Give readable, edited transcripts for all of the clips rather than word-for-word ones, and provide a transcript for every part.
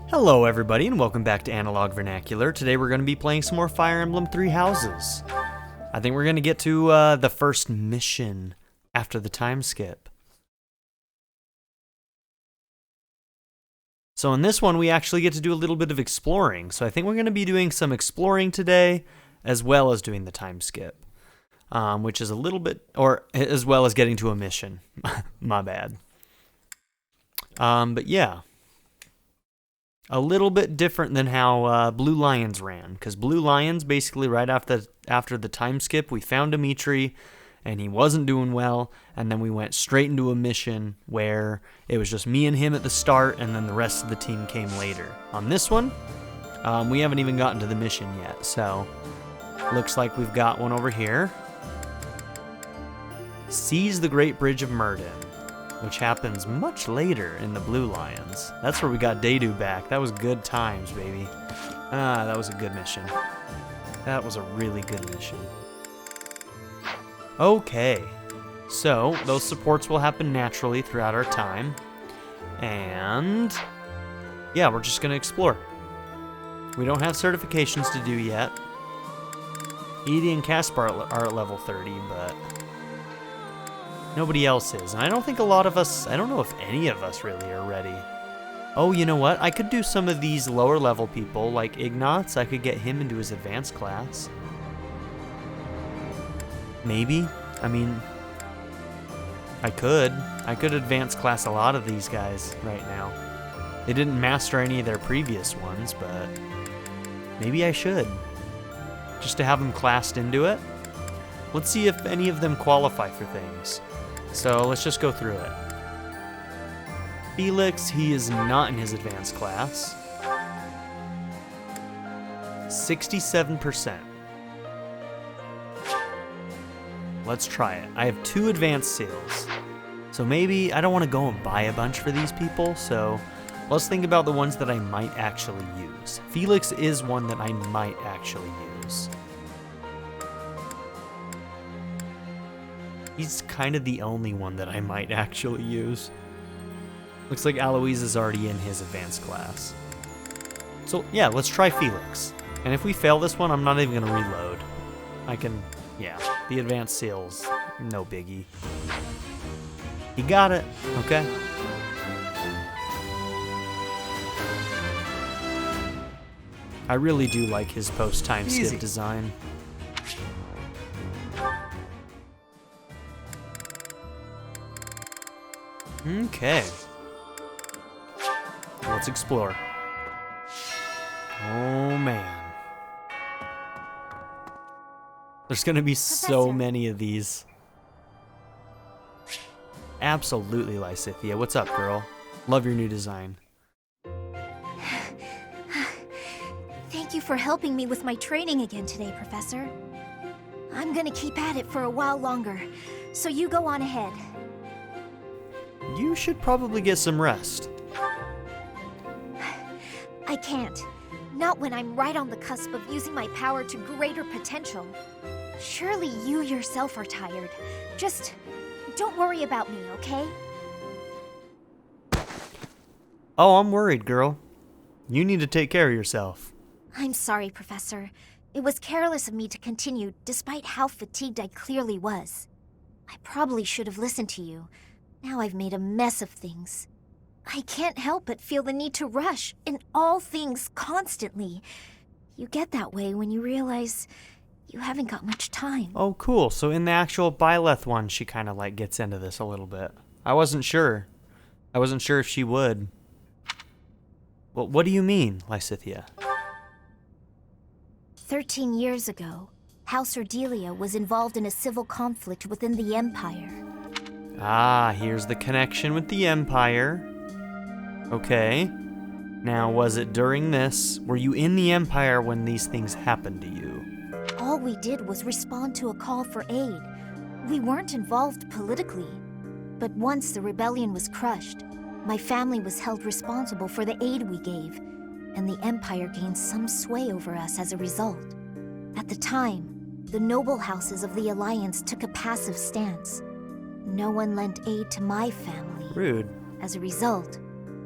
Hello everybody and welcome back to Analog Vernacular. Today we're going to be playing some more Fire Emblem Three Houses. I think we're going to get to the first mission after the time skip. So in this one we actually get to do a little bit of exploring. So I think we're going to be doing some exploring today as well as doing the time skip. Which is a little bit, or as well as getting to a mission. My bad. But yeah. A little bit different than how Blue Lions ran, because Blue Lions, basically right after the time skip, we found Dimitri, and he wasn't doing well, and then we went straight into a mission where it was just me and him at the start, and then the rest of the team came later. On this one, we haven't even gotten to the mission yet, so looks like we've got one over here. Seize the Great Bridge of Murden, which happens much later in the Blue Lions. That's where we got Dedu back. That was good times, baby. That was a good mission. That was a really good mission. Okay, so those supports will happen naturally throughout our time. And yeah, we're just gonna explore. We don't have certifications to do yet. Edie and Caspar are at level 30, but nobody else is, and I don't think a lot of us, I don't know if any of us really are ready. Oh, you know what? I could do some of these lower level people, like Ignatz. I could get him into his advanced class. Maybe. I mean, I could advance class a lot of these guys right now. They didn't master any of their previous ones, but maybe I should. Just to have them classed into it. Let's see if any of them qualify for things. So let's just go through it. Felix, he is not in his advanced class. 67%. Let's try it. I have 2 advanced seals. So maybe I don't want to go and buy a bunch for these people, so let's think about the ones that I might actually use. Felix is one that I might actually use. He's kind of the only one that I might actually use. Looks like Aloise is already in his advanced class. So yeah, let's try Felix. And if we fail this one, I'm not even gonna reload. Yeah, the advanced seals, no biggie. He got it, okay. I really do like his post-time skip design. Okay. Let's explore. Oh man. There's gonna be so many of these. Absolutely, Lysithia. What's up, girl? Love your new design. Thank you for helping me with my training again today, Professor. I'm gonna keep at it for a while longer, so you go on ahead. You should probably get some rest. I can't. Not when I'm right on the cusp of using my power to greater potential. Surely you yourself are tired. Just don't worry about me, okay? Oh, I'm worried, girl. You need to take care of yourself. I'm sorry, Professor. It was careless of me to continue, despite how fatigued I clearly was. I probably should have listened to you. Now I've made a mess of things. I can't help but feel the need to rush in all things constantly. You get that way when you realize you haven't got much time. Oh, cool. So in the actual Byleth one, she kind of like gets into this a little bit. I wasn't sure. I wasn't sure if she would. Well, what do you mean, Lysithia? 13 years ago, House Ordelia was involved in a civil conflict within the Empire. Ah, here's the connection with the Empire. Okay. Now, was it during this? Were you in the Empire when these things happened to you? All we did was respond to a call for aid. We weren't involved politically. But once the rebellion was crushed, my family was held responsible for the aid we gave, and the Empire gained some sway over us as a result. At the time, the noble houses of the Alliance took a passive stance. No one lent aid to my family. Rude. As a result,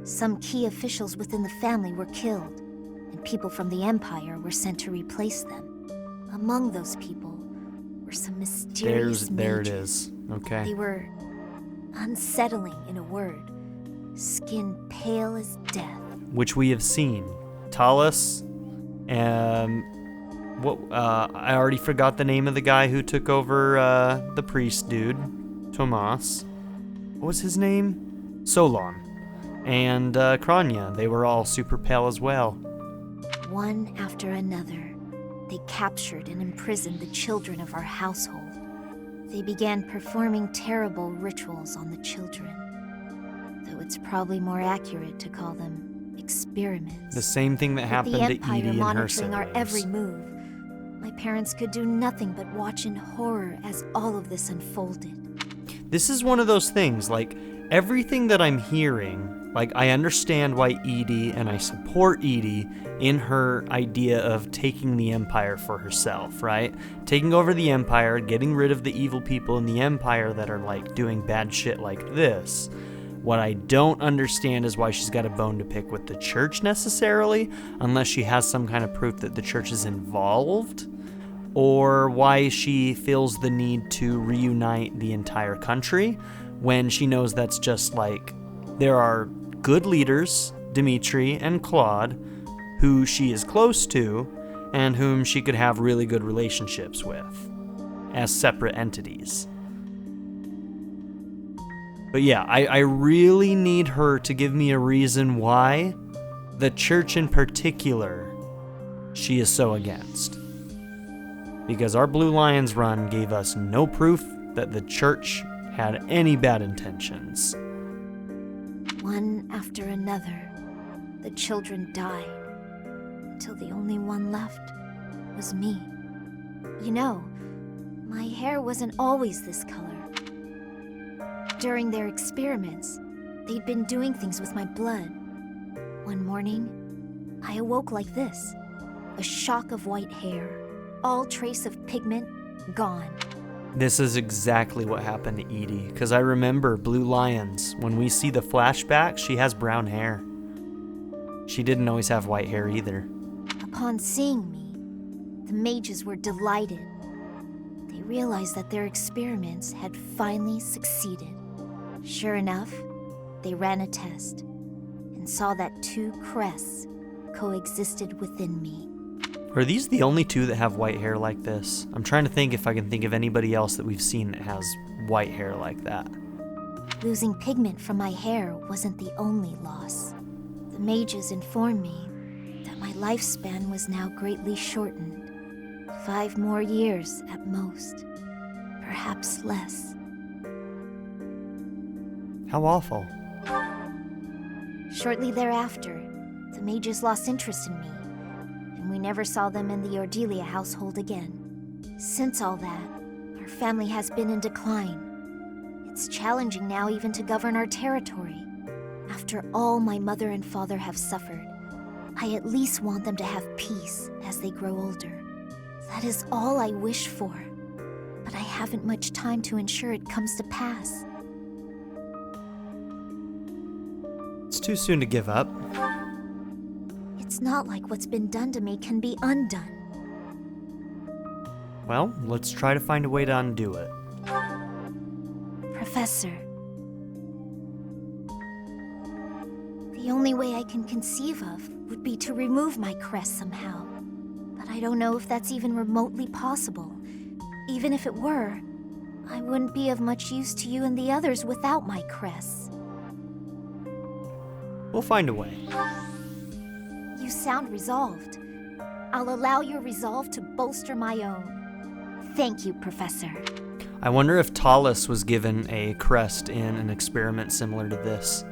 Some key officials within the family were killed, and people from the Empire were sent to replace them. Among those people were some mysterious There it mages. is. Okay. They were unsettling, in a word. Skin pale as death. Which we have seen. Talus, I already forgot the name of the guy who took over the priest dude. Tomas. What was his name? Solon. And Kranya. They were all super pale as well. One after another, they captured and imprisoned the children of our household. They began performing terrible rituals on the children, though it's probably more accurate to call them experiments. The same thing that happened With the to Empire Edie and her monitoring our siblings. every move, my parents could do nothing but watch in horror as all of this unfolded. This is one of those things, like, everything that I'm hearing, like, I understand why Edie, and I support Edie in her idea of taking the Empire for herself, right? Taking over the Empire, getting rid of the evil people in the Empire that are, like, doing bad shit like this. What I don't understand is why she's got a bone to pick with the church necessarily, unless she has some kind of proof that the church is involved, or why she feels the need to reunite the entire country when she knows that's just like, there are good leaders, Dimitri and Claude, who she is close to and whom she could have really good relationships with as separate entities. But yeah, I really need her to give me a reason why the church in particular she is so against. Because our Blue Lions run gave us no proof that the church had any bad intentions. One after another, the children died, until the only one left was me. You know, my hair wasn't always this color. During their experiments, they'd been doing things with my blood. One morning, I awoke like this, a shock of white hair, all trace of pigment gone. This is exactly what happened to Edie, because I remember Blue Lions. When we see the flashback, she has brown hair. She didn't always have white hair either. Upon seeing me, the mages were delighted. They realized that their experiments had finally succeeded. Sure enough, they ran a test and saw that two crests coexisted within me. Are these the only two that have white hair like this? I'm trying to think if I can think of anybody else that we've seen that has white hair like that. Losing pigment from my hair wasn't the only loss. The mages informed me that my lifespan was now greatly shortened. 5 more years at most, perhaps less. How awful. Shortly thereafter, the mages lost interest in me, and we never saw them in the Ordelia household again. Since all that, our family has been in decline. It's challenging now even to govern our territory. After all my mother and father have suffered, I at least want them to have peace as they grow older. That is all I wish for, but I haven't much time to ensure it comes to pass. It's too soon to give up. It's not like what's been done to me can be undone. Well, let's try to find a way to undo it. Professor, the only way I can conceive of would be to remove my crest somehow. But I don't know if that's even remotely possible. Even if it were, I wouldn't be of much use to you and the others without my crests. We'll find a way. You sound resolved. I'll allow your resolve to bolster my own. Thank you, Professor. I wonder if Talus was given a crest in an experiment similar to this.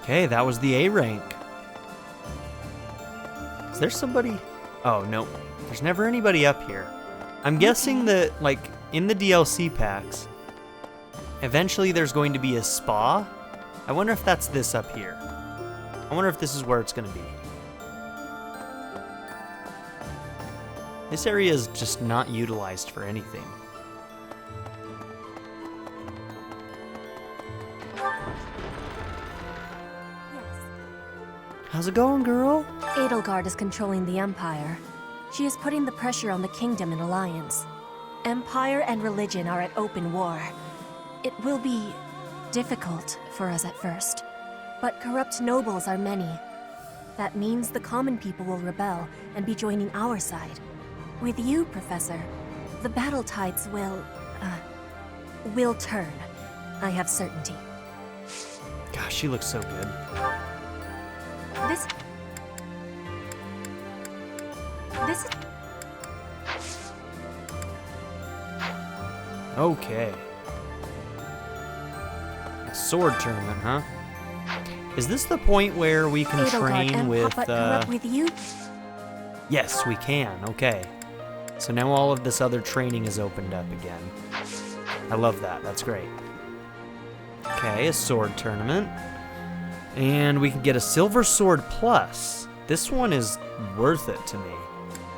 Okay, that was the A rank. Is there somebody? Oh, no. There's never anybody up here. I'm guessing that, like, in the DLC packs, eventually there's going to be a spa. I wonder if that's this up here. I wonder if this is where it's going to be. This area is just not utilized for anything. How's it going, girl? Edelgard is controlling the Empire. She is putting the pressure on the Kingdom in alliance. Empire and religion are at open war. It will be difficult for us at first, but corrupt nobles are many. That means the common people will rebel and be joining our side. With you, Professor, the battle tides will turn. I have certainty. Gosh, she looks so good. This Okay. A sword tournament, huh? Is this the point where we can train with, with you? Yes, we can. Okay. So now all of this other training is opened up again. I love that. That's great. Okay, a sword tournament. And we can get a silver sword plus. This one is worth it to me.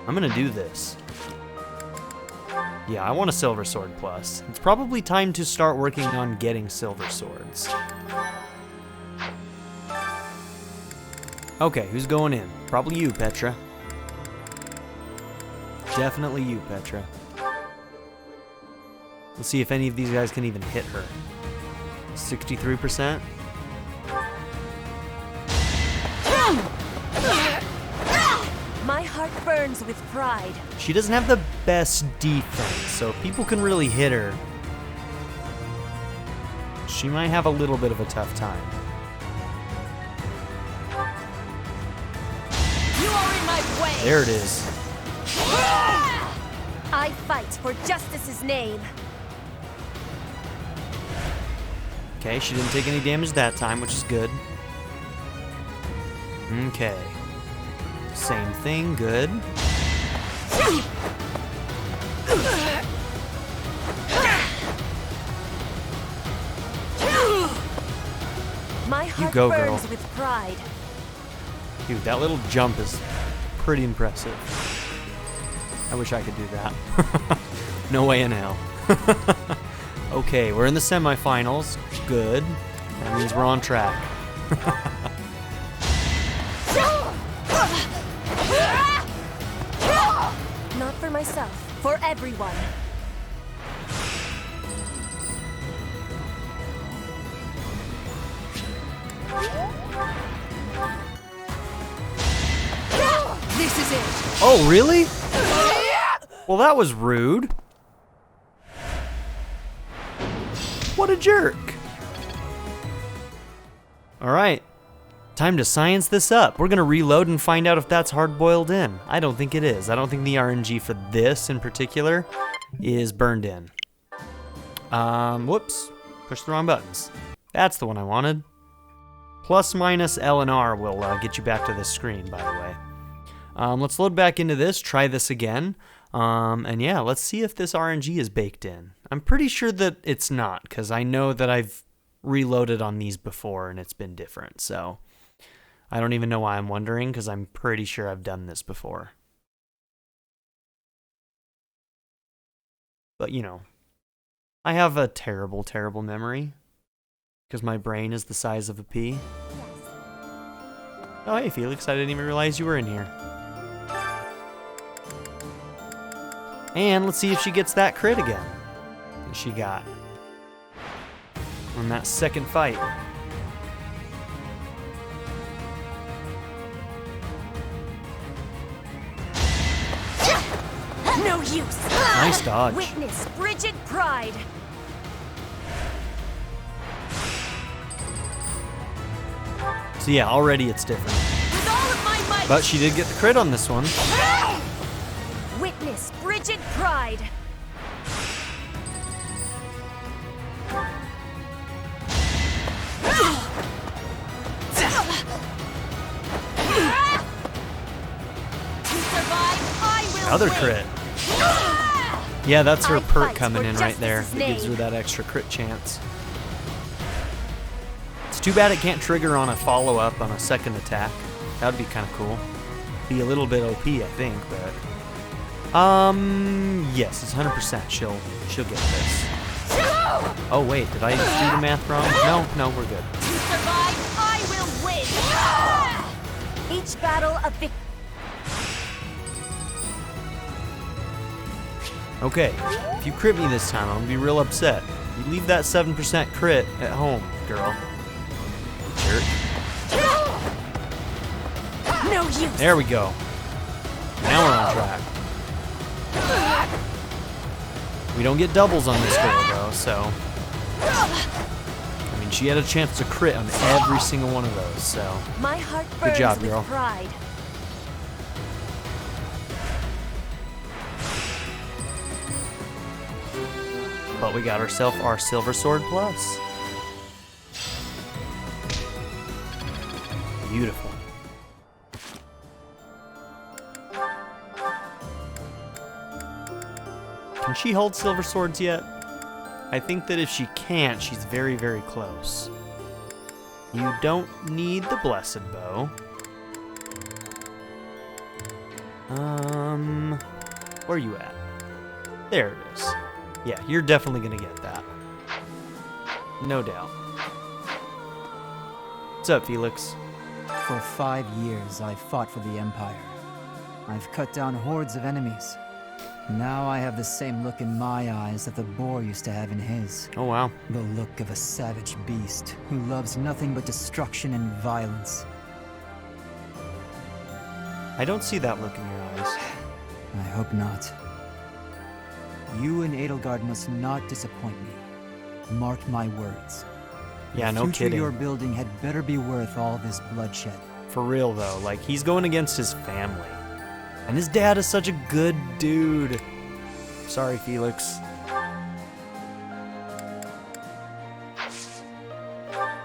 I'm gonna do this. Yeah, I want a silver sword plus. It's probably time to start working on getting silver swords. Okay, who's going in? Probably you, Petra. Definitely you, Petra. Let's see if any of these guys can even hit her. 63%. My heart burns with pride. She doesn't have the best defense, so if people can really hit her, she might have a little bit of a tough time. You are in my way. There it is. I fight for justice's name. Okay, she didn't take any damage that time, which is good. Okay. Same thing, good. My heart go, burns girl. with pride. Dude, that little jump is pretty impressive. I wish I could do that. No way in hell. Okay, we're in the semifinals. Good. That means we're on track. Not for myself, for everyone. This is it. Oh, really? Well, that was rude. What a jerk. All right. Time to science this up. We're going to reload and find out if that's hard-boiled in. I don't think it is. I don't think the RNG for this in particular is burned in. Whoops. Pushed the wrong buttons. That's the one I wanted. Plus minus L and R will get you back to this screen, by the way. Let's load back into this, try this again. And yeah, let's see if this RNG is baked in. I'm pretty sure that it's not, because I know that I've reloaded on these before and it's been different, so I don't even know why I'm wondering, because I'm pretty sure I've done this before. But, you know, I have a terrible, terrible memory, because my brain is the size of a pea. Oh, hey, Felix, I didn't even realize you were in here. And let's see if she gets that crit again that she got on that second fight. No use. Nice dodge. Witness frigid pride. So yeah, already it's different. With all of my might. But she did get the crit on this one. Witness frigid pride. To survive, I will Another win. crit. Yeah, that's her I perk fight coming for in right there. justice's It gives her name. that extra crit chance. It's too bad it can't trigger on a follow-up on a second attack. That would be kind of cool. Be a little bit OP, I think, but Yes, it's 100%. She'll get this. Oh wait, did I do the math wrong? No, we're good. To survive, I will win! Each battle a victory. Okay, if you crit me this time, I'm gonna be real upset. You leave that 7% crit at home, girl. Jerk. No use. There we go. Now we're on track. We don't get doubles on this girl, though, so... I mean, she had a chance to crit on every single one of those, so... My heart Good burns job, with girl. pride. But we got ourselves our Silver Sword Plus. Beautiful. Can she hold silver swords yet? I think that if she can't, she's very, very close. You don't need the Blessed Bow. Where are you at? There it is. Yeah, you're definitely gonna get that. No doubt. What's up, Felix? For 5 years, I've fought for the Empire. I've cut down hordes of enemies. Now I have the same look in my eyes that the boar used to have in his. Oh, wow. The look of a savage beast who loves nothing but destruction and violence. I don't see that look in your eyes. I hope not. You and Edelgard must not disappoint me. Mark my words. Yeah, The no future kidding. you're building had better be worth all this bloodshed. For real, though. Like, he's going against his family. And his dad is such a good dude. Sorry, Felix.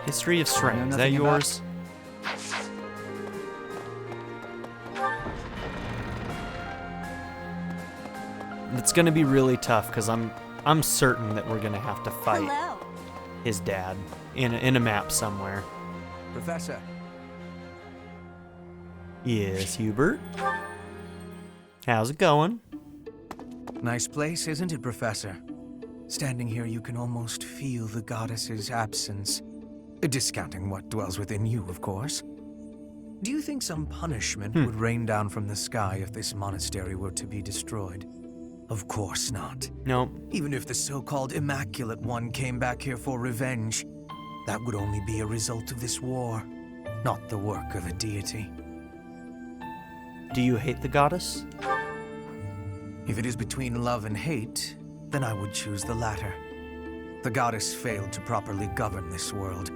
History of Strength. Is that nothing about- yours? It's gonna be really tough because I'm certain that we're gonna have to fight Hello. his dad in a map somewhere. Professor. Yes, Hubert. How's it going? Nice place, isn't it, Professor? Standing here, you can almost feel the goddess's absence. Discounting what dwells within you, of course. Do you think some punishment would rain down from the sky if this monastery were to be destroyed? Of course not. No. Even if the so-called Immaculate One came back here for revenge, that would only be a result of this war, not the work of a deity. Do you hate the goddess? If it is between love and hate, then I would choose the latter. The goddess failed to properly govern this world.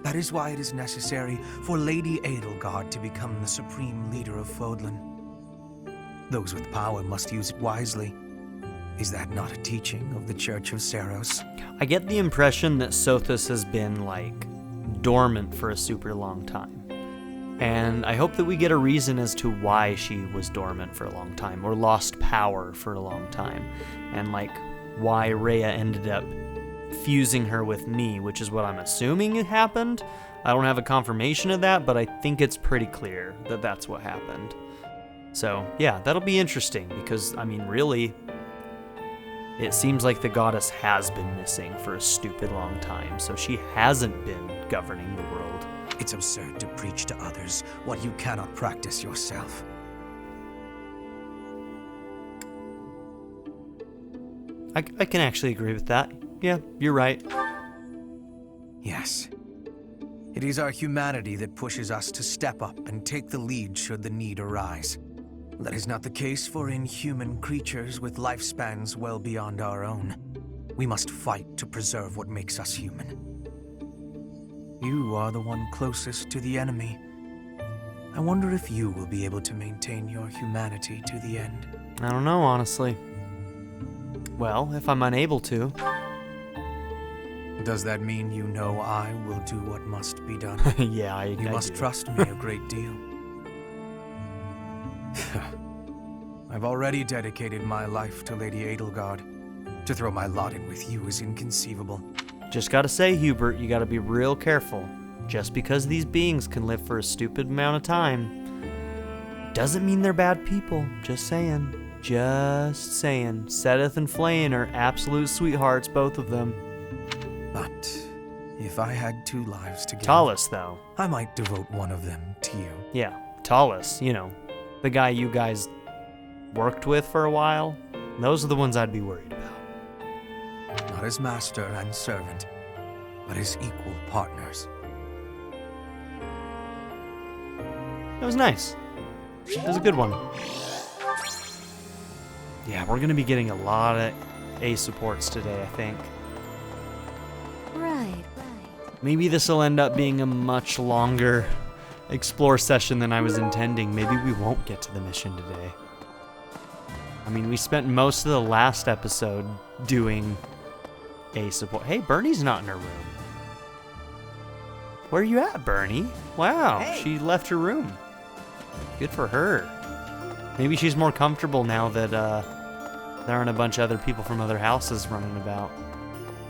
That is why it is necessary for Lady Edelgard to become the supreme leader of Fodlan. Those with power must use it wisely. Is that not a teaching of the Church of Seros? I get the impression that Sothis has been, like, dormant for a super long time. And I hope that we get a reason as to why she was dormant for a long time, or lost power for a long time. And, like, why Rhea ended up fusing her with me, which is what I'm assuming it happened. I don't have a confirmation of that, but I think it's pretty clear that that's what happened. So, yeah, that'll be interesting, because, I mean, really, it seems like the goddess has been missing for a stupid long time, so she hasn't been governing the world. It's absurd to preach to others what you cannot practice yourself. I can actually agree with that. Yeah, you're right. Yes. It is our humanity that pushes us to step up and take the lead should the need arise. That is not the case for inhuman creatures with lifespans well beyond our own. We must fight to preserve what makes us human. You are the one closest to the enemy. I wonder if you will be able to maintain your humanity to the end. I don't know, honestly. Well, if I'm unable to. Does that mean you know I will do what must be done? Yeah, I You must do. trust me a great deal. I've already dedicated my life to Lady Edelgard. To throw my lot in with you is inconceivable. Just gotta say, Hubert, you gotta be real careful. Just because these beings can live for a stupid amount of time doesn't mean they're bad people. Just saying. Just saying. Sedith and Flayn are absolute sweethearts, both of them. But if I had 2 lives to give, Talus, though. I might devote one of them to you. Yeah, Talus, you know, the guy you guys worked with for a while. Those are the ones I'd be worried about. Not as master and servant, but as equal partners. That was nice. That was a good one. Yeah, we're going to be getting a lot of A supports today, I think. Right. Maybe this will end up being a much longer explore session than I was intending. Maybe we won't get to the mission today. I mean, we spent most of the last episode doing A support. Hey, Bernie's not in her room. Where are you at, Bernie? Wow, Hey. She left her room. Good for her. Maybe she's more comfortable now that there aren't a bunch of other people from other houses running about.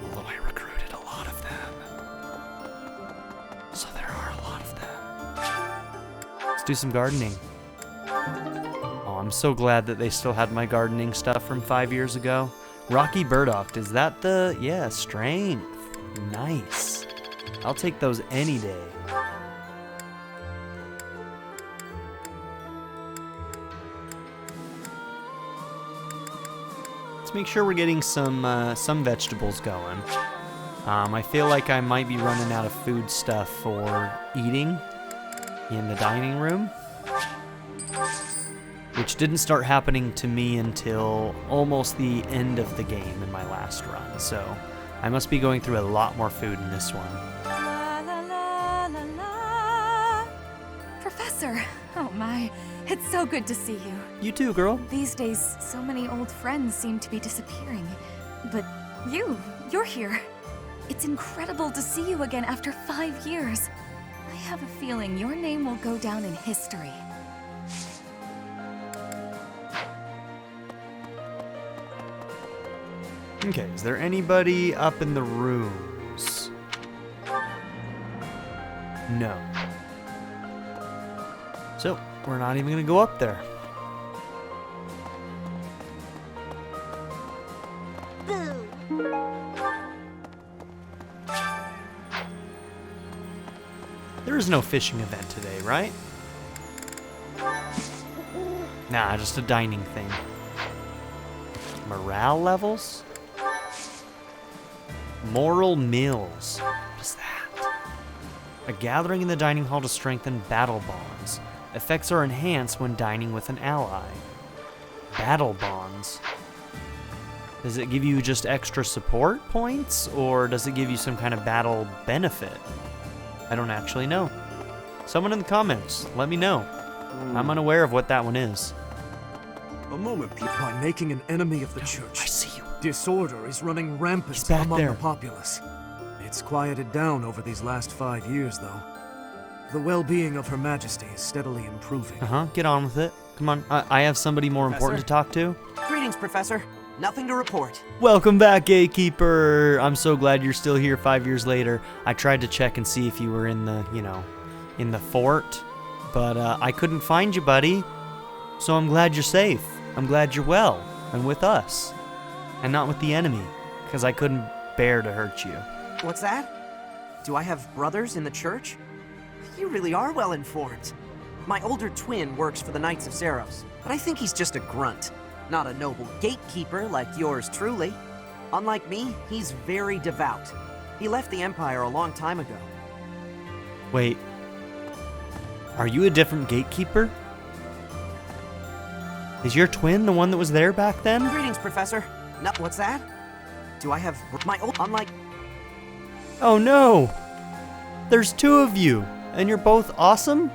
Although I recruited a lot of them. So there are a lot of them. Let's do some gardening. Oh, I'm so glad that they still had my gardening stuff from 5 years ago. Rocky Burdock, is that the... Yeah, strength. Nice. I'll take those any day. Let's make sure we're getting some vegetables going. I feel like I might be running out of food stuff for eating in the dining room, which didn't start happening to me until almost the end of the game in my last run. So I must be going through a lot more food in this one. La la la la la. Professor, oh my, it's so good to see you. You too, girl. These days, so many old friends seem to be disappearing. But you're here. It's incredible to see you again after 5 years. I have a feeling your name will go down in history. Okay, is there anybody up in the rooms? No. So, we're not even gonna go up there. There is no fishing event today, right? Nah, just a dining thing. Morale levels? Moral Mills. What is that? A gathering in the dining hall to strengthen battle bonds. Effects are enhanced when dining with an ally. Battle bonds. Does it give you just extra support points, or does it give you some kind of battle benefit? I don't actually know. Someone in the comments, let me know. I'm unaware of what that one is. A moment, by making an enemy of the church. I see you. Disorder is running rampant He's back among there. the populace. It's quieted down over these last 5 years, though. The well-being of Her Majesty is steadily improving. Get on with it. Come on, I have somebody more important to talk to. Greetings, Professor. Nothing to report. Welcome back, Gatekeeper. I'm so glad you're still here 5 years later. I tried to check and see if you were in the, in the fort, but I couldn't find you, buddy. So I'm glad you're safe. I'm glad you're well and with us, and not with the enemy, because I couldn't bear to hurt you. What's that? Do I have brothers in the church? You really are well informed. My older twin works for the Knights of Zeros, but I think he's just a grunt, not a noble gatekeeper like yours truly. Unlike me, he's very devout. He left the Empire a long time ago. Wait, are you a different gatekeeper? Is your twin the one that was there back then? Greetings, Professor. No, what's that? Do I have my old... Unlike... Oh no! There's two of you, and you're both awesome?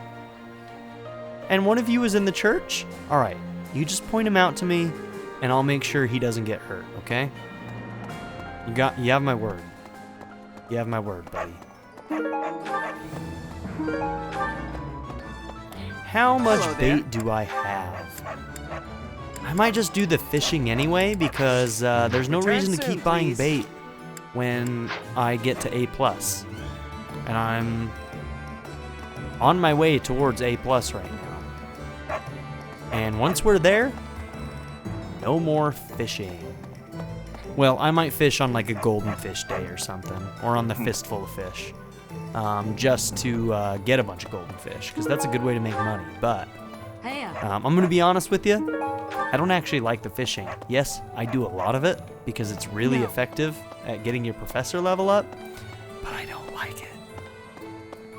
And one of you is in the church? Alright, you just point him out to me, and I'll make sure he doesn't get hurt, okay? You have my word. You have my word, buddy. How much Hello there. bait do I have? I might just do the fishing anyway, because there's no Return reason to soon, keep buying please. bait when I get to A+. And I'm on my way towards A+ right now. And once we're there, No more fishing. Well, I might fish on like a golden fish day or something, or on the fistful of fish, just to get a bunch of golden fish, because that's a good way to make money. But I'm going to be honest with you, I don't actually like the fishing. Yes, I do a lot of it because it's really effective at getting your professor level up, but I don't like it.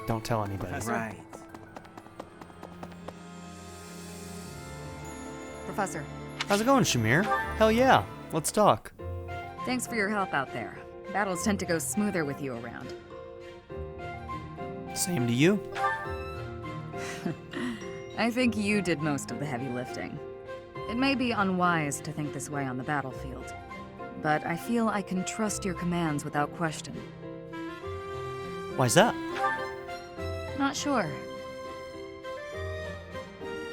Don't tell anybody. Right. Professor, How's it going, Shamir? Hell yeah, let's talk. thanks for your help out there. Battles tend to go smoother with you around. Same to you. I think you did most of the heavy lifting. It may be unwise to think this way on the battlefield, but I feel I can trust your commands without question. Why's that? Not sure.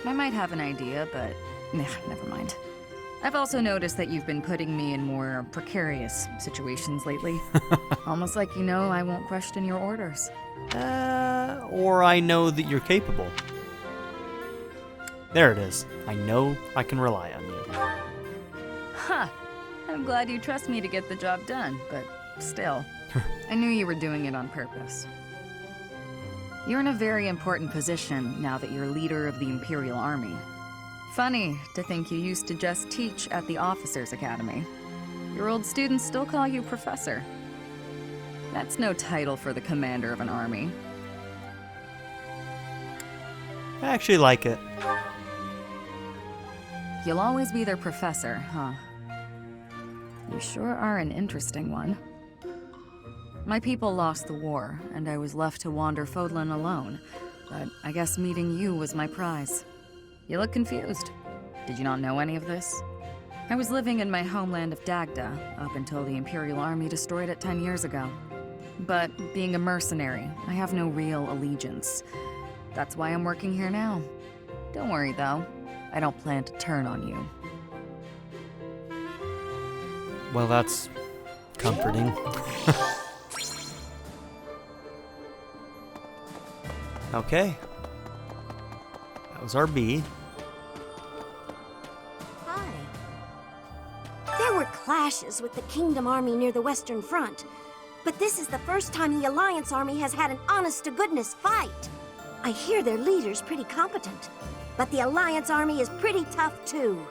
I might have an idea, but never mind. I've also noticed that you've been putting me in more precarious situations lately. Almost like you know I won't question your orders. Or I know that you're capable. There it is. I know I can rely on you. Ha! I'm glad you trust me to get the job done, but still. I knew you were doing it on purpose. You're in a very important position now that you're leader of the Imperial Army. Funny to think you used to just teach at the Officers' Academy. Your old students still call you Professor. That's no title for the commander of an army. I actually like it. You'll always be their professor, huh? You sure are an interesting one. My people lost the war, and I was left to wander Fodlan alone, but I guess meeting you was my prize. You look confused. Did you not know any of this? I was living in my homeland of Dagda up until the Imperial Army destroyed it 10 years ago. But being a mercenary, I have no real allegiance. That's why I'm working here now. Don't worry, though. I don't plan to turn on you. Well, that's comforting. Okay. That was our B. Hi. There were clashes with the Kingdom Army near the Western Front, but this is the first time the Alliance Army has had an honest-to-goodness fight. I hear their leader's pretty competent, but the Alliance Army is pretty tough too.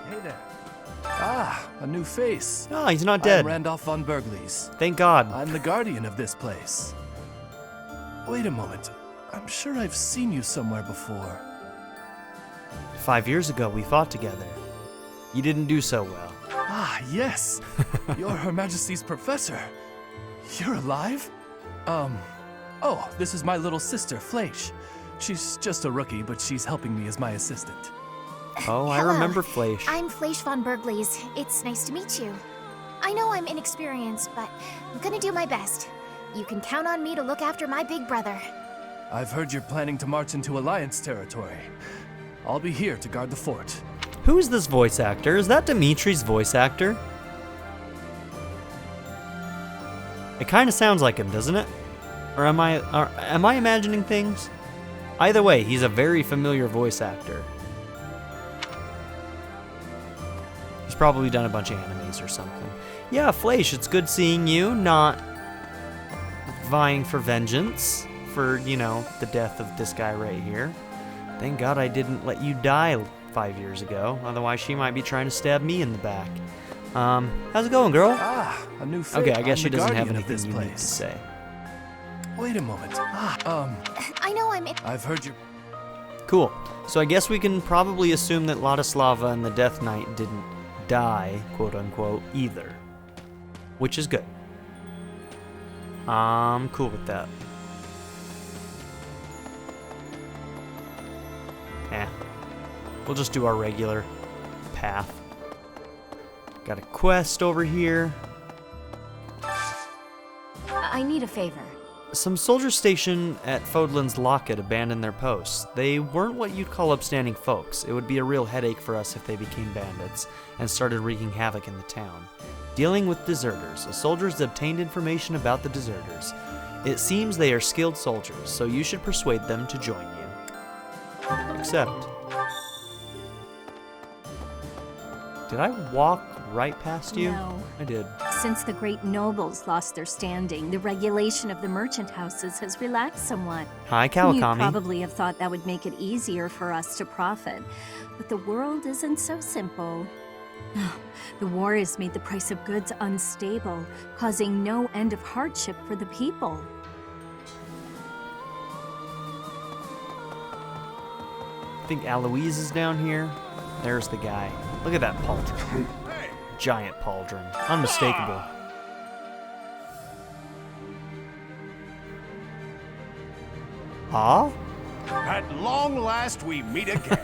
Hey there. Ah, a new face. Oh, he's not dead. I'm Randolph von Bergles. Thank God. I'm the guardian of this place. Wait a moment. I'm sure I've seen you somewhere before. 5 years ago, we fought together. You didn't do so well. Ah, yes. You're Her Majesty's professor. You're alive? Oh, this is my little sister, Fleisch. She's just a rookie, but she's helping me as my assistant. Oh, I Hello. remember Fleisch. I'm Fleisch von Bergles. It's nice to meet you. I know I'm inexperienced, but I'm gonna do my best. You can count on me to look after my big brother. I've heard you're planning to march into Alliance territory. I'll be here to guard the fort. Who is this voice actor? Is that Dimitri's voice actor? It kind of sounds like him, doesn't it? Or am I imagining things? Either way, he's a very familiar voice actor. He's probably done a bunch of animes or something. Yeah, Fleisch, it's good seeing you, not vying for vengeance for, you know, the death of this guy right here. Thank God I didn't let you die 5 years ago, otherwise she might be trying to stab me in the back. How's it going, girl? Ah, a new face. Okay, I guess I'm she the doesn't have guardian of anything this you need to place. say. Wait a moment. I know I'm I've heard you. Cool. So I guess we can probably assume that Ladislava and the Death Knight didn't die, quote unquote, either. Which is good. I'm cool with that. We'll just do our regular path. Got a quest over here. I need a favor. Some soldiers stationed at Fodlan's Locket abandoned their posts. They weren't what you'd call upstanding folks. It would be a real headache for us if they became bandits and started wreaking havoc in the town. Dealing with deserters. The soldiers obtained information about the deserters. It seems they are skilled soldiers, so you should persuade them to join you. Accept. Did I walk right past you? No. I did. Since the great nobles lost their standing, the regulation of the merchant houses has relaxed somewhat. Hi, You Kawakami. probably have thought that would make it easier for us to profit, but the world isn't so simple. The war has made the price of goods unstable, causing no end of hardship for the people. I think Eloise is down here. There's the guy. Look at that pauldron. Giant pauldron. Unmistakable. Huh? At long last, we meet again.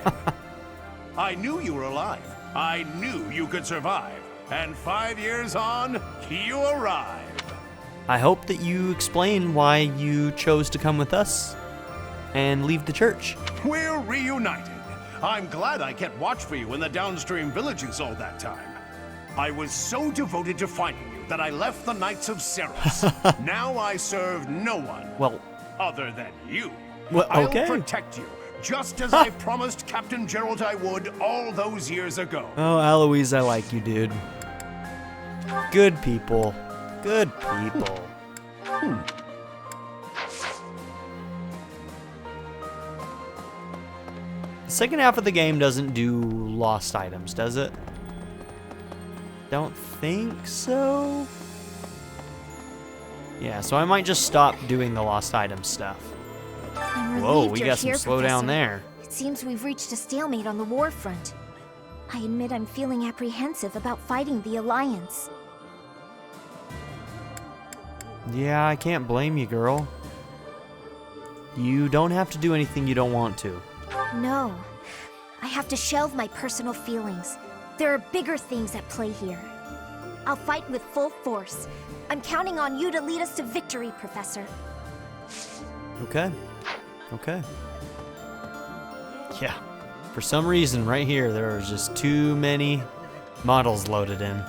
I knew you were alive. I knew you could survive. And 5 years on, you arrive. I hope that you explain why you chose to come with us and leave the church. We're reunited. I'm glad I kept watch for you in the downstream villages all that time. I was so devoted to finding you that I left the Knights of Seros. Now I serve no one. Well, other than you. well, okay. I'll protect you, just as I promised Captain Gerald I would all those years ago. Oh, Eloise, I like you, dude. Good people. Good people. The second half of the game doesn't do lost items, does it? Don't think so. Yeah, so I might just stop doing the lost item stuff. I'm Whoa, relieved we you're got some here, slowdown Professor. there. It seems we've reached a stalemate on the war front. I admit I'm feeling apprehensive about fighting the Alliance. Yeah, I can't blame you, girl. You don't have to do anything you don't want to. No. I have to shelve my personal feelings. There are bigger things at play here. I'll fight with full force. I'm counting on you to lead us to victory, Professor. Okay. Okay. Yeah. For some reason, right here, there are just too many models loaded in.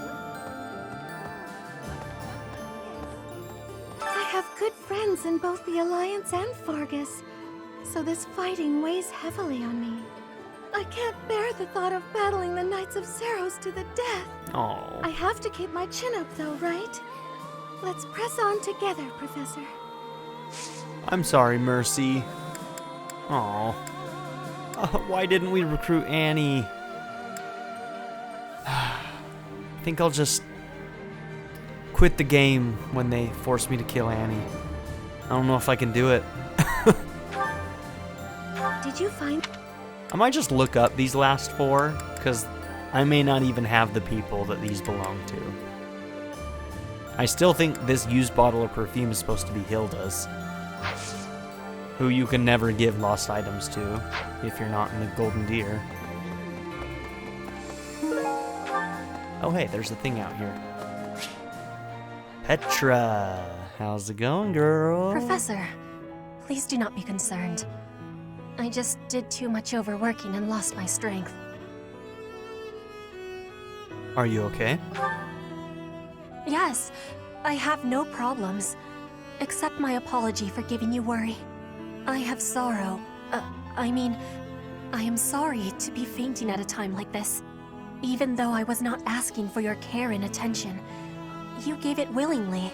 I have good friends in both the Alliance and Fargus, so this fighting weighs heavily on me. I can't bear the thought of battling the Knights of Seros to the death. Oh. I have to keep my chin up though, right? Let's press on together, Professor. I'm sorry, Mercy. Oh. Why didn't we recruit Annie? I think I'll just quit the game when they force me to kill Annie. I don't know if I can do it. Did you find... I might just look up these last four, because I may not even have the people that these belong to. I still think this used bottle of perfume is supposed to be Hilda's, who you can never give lost items to if you're not in the Golden Deer. Oh hey, there's a thing out here. Petra, how's it going, girl? Professor, please do not be concerned. I just did too much overworking and lost my strength. Are you okay? Yes, I have no problems. Accept my apology for giving you worry. I have sorrow. I am sorry to be fainting at a time like this. Even though I was not asking for your care and attention, you gave it willingly.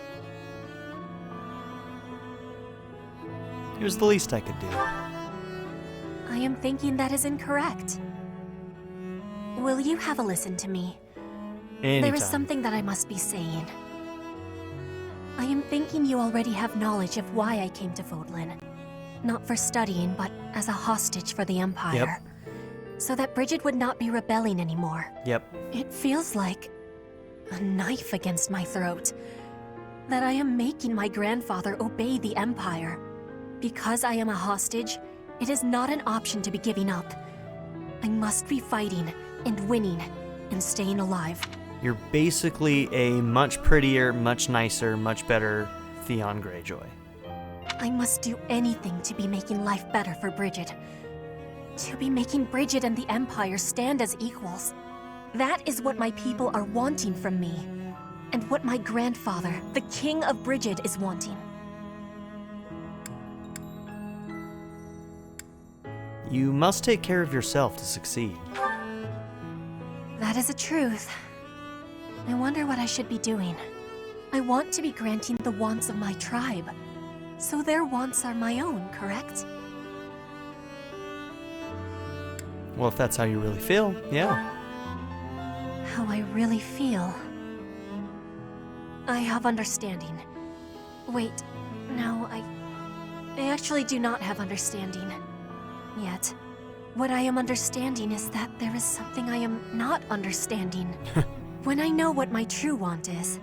It was the least I could do. I am thinking that is incorrect. Will you have a listen to me? Anytime. There is something that I must be saying. I am thinking you already have knowledge of why I came to Fodlan. Not for studying, but as a hostage for the Empire. Yep. So that Bridget would not be rebelling anymore. Yep. It feels like a knife against my throat. That I am making my grandfather obey the Empire. Because I am a hostage, it is not an option to be giving up. I must be fighting and winning and staying alive. You're basically a much prettier, much nicer, much better Theon Greyjoy. I must do anything to be making life better for Bridget. To be making Bridget and the Empire stand as equals. That is what my people are wanting from me. And what my grandfather, the King of Bridget, is wanting. You must take care of yourself to succeed. That That is a truth. I wonder what I should be doing. I want to be granting the wants of my tribe. So their wants are my own, correct? Well, if that's how you really feel, yeah. How I really feel. I have understanding. Wait, no, I actually do not have understanding. Yet. What I am understanding is that there is something I am not understanding. When I know what my true want is,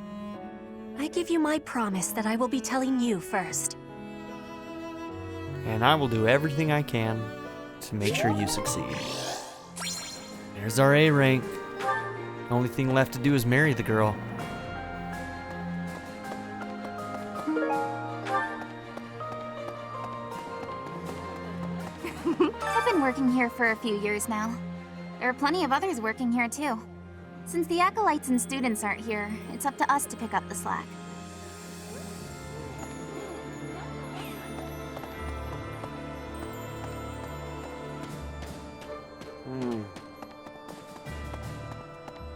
I give you my promise that I will be telling you first. And I will do everything I can to make sure you succeed. There's our A rank. The only thing left to do is marry the girl. I've been working here for a few years now. There are plenty of others working here too. Since the acolytes and students aren't here, it's up to us to pick up the slack.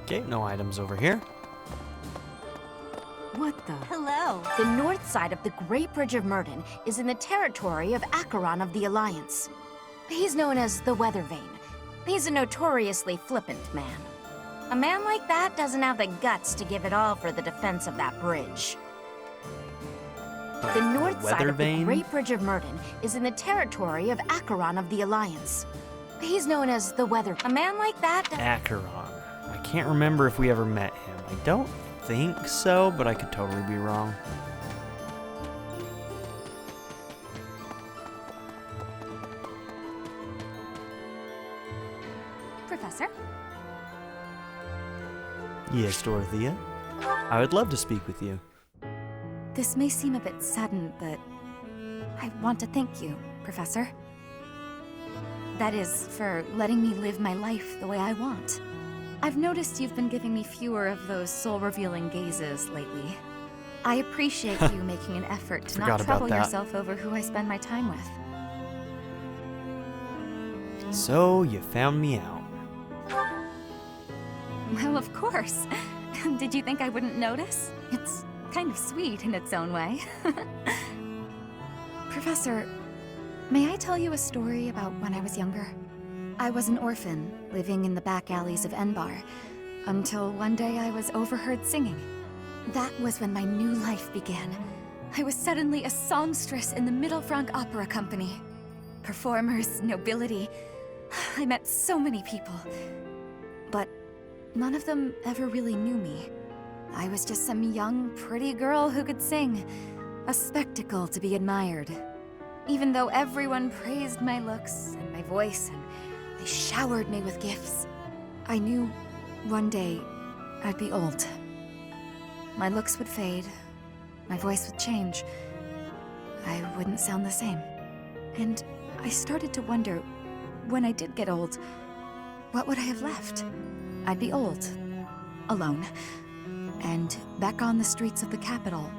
Okay, no items over here. What the? Hello. The north side of the Great Bridge of Myrden is in the territory of Acheron of the Alliance. He's known as the Weather Vane. He's a notoriously flippant man. A man like that doesn't have the guts to give it all for the defense of that bridge. The north side of the Great Bridge of Myrden is in the territory of Acheron of the Alliance. He's known as the Weather... A man like that... Acheron. I can't remember if we ever met him. I don't think so, but I could totally be wrong. Professor? Yes, Dorothea. I would love to speak with you. This may seem a bit sudden, but I want to thank you, Professor. That is, for letting me live my life the way I want. I've noticed you've been giving me fewer of those soul-revealing gazes lately. I appreciate you making an effort to not trouble yourself over who I spend my time with. So, you found me out. Well, of course. Did you think I wouldn't notice? It's kind of sweet in its own way. Professor, may I tell you a story about when I was younger? I was an orphan, living in the back alleys of Enbar, until one day I was overheard singing. That was when my new life began. I was suddenly a songstress in the Middle Frank Opera Company. Performers, nobility. I met so many people. But none of them ever really knew me. I was just some young, pretty girl who could sing. A spectacle to be admired. Even though everyone praised my looks and my voice, and they showered me with gifts, I knew one day I'd be old. My looks would fade, my voice would change. I wouldn't sound the same. And I started to wonder, when I did get old, what would I have left? I'd be old, alone, and back on the streets of the capital,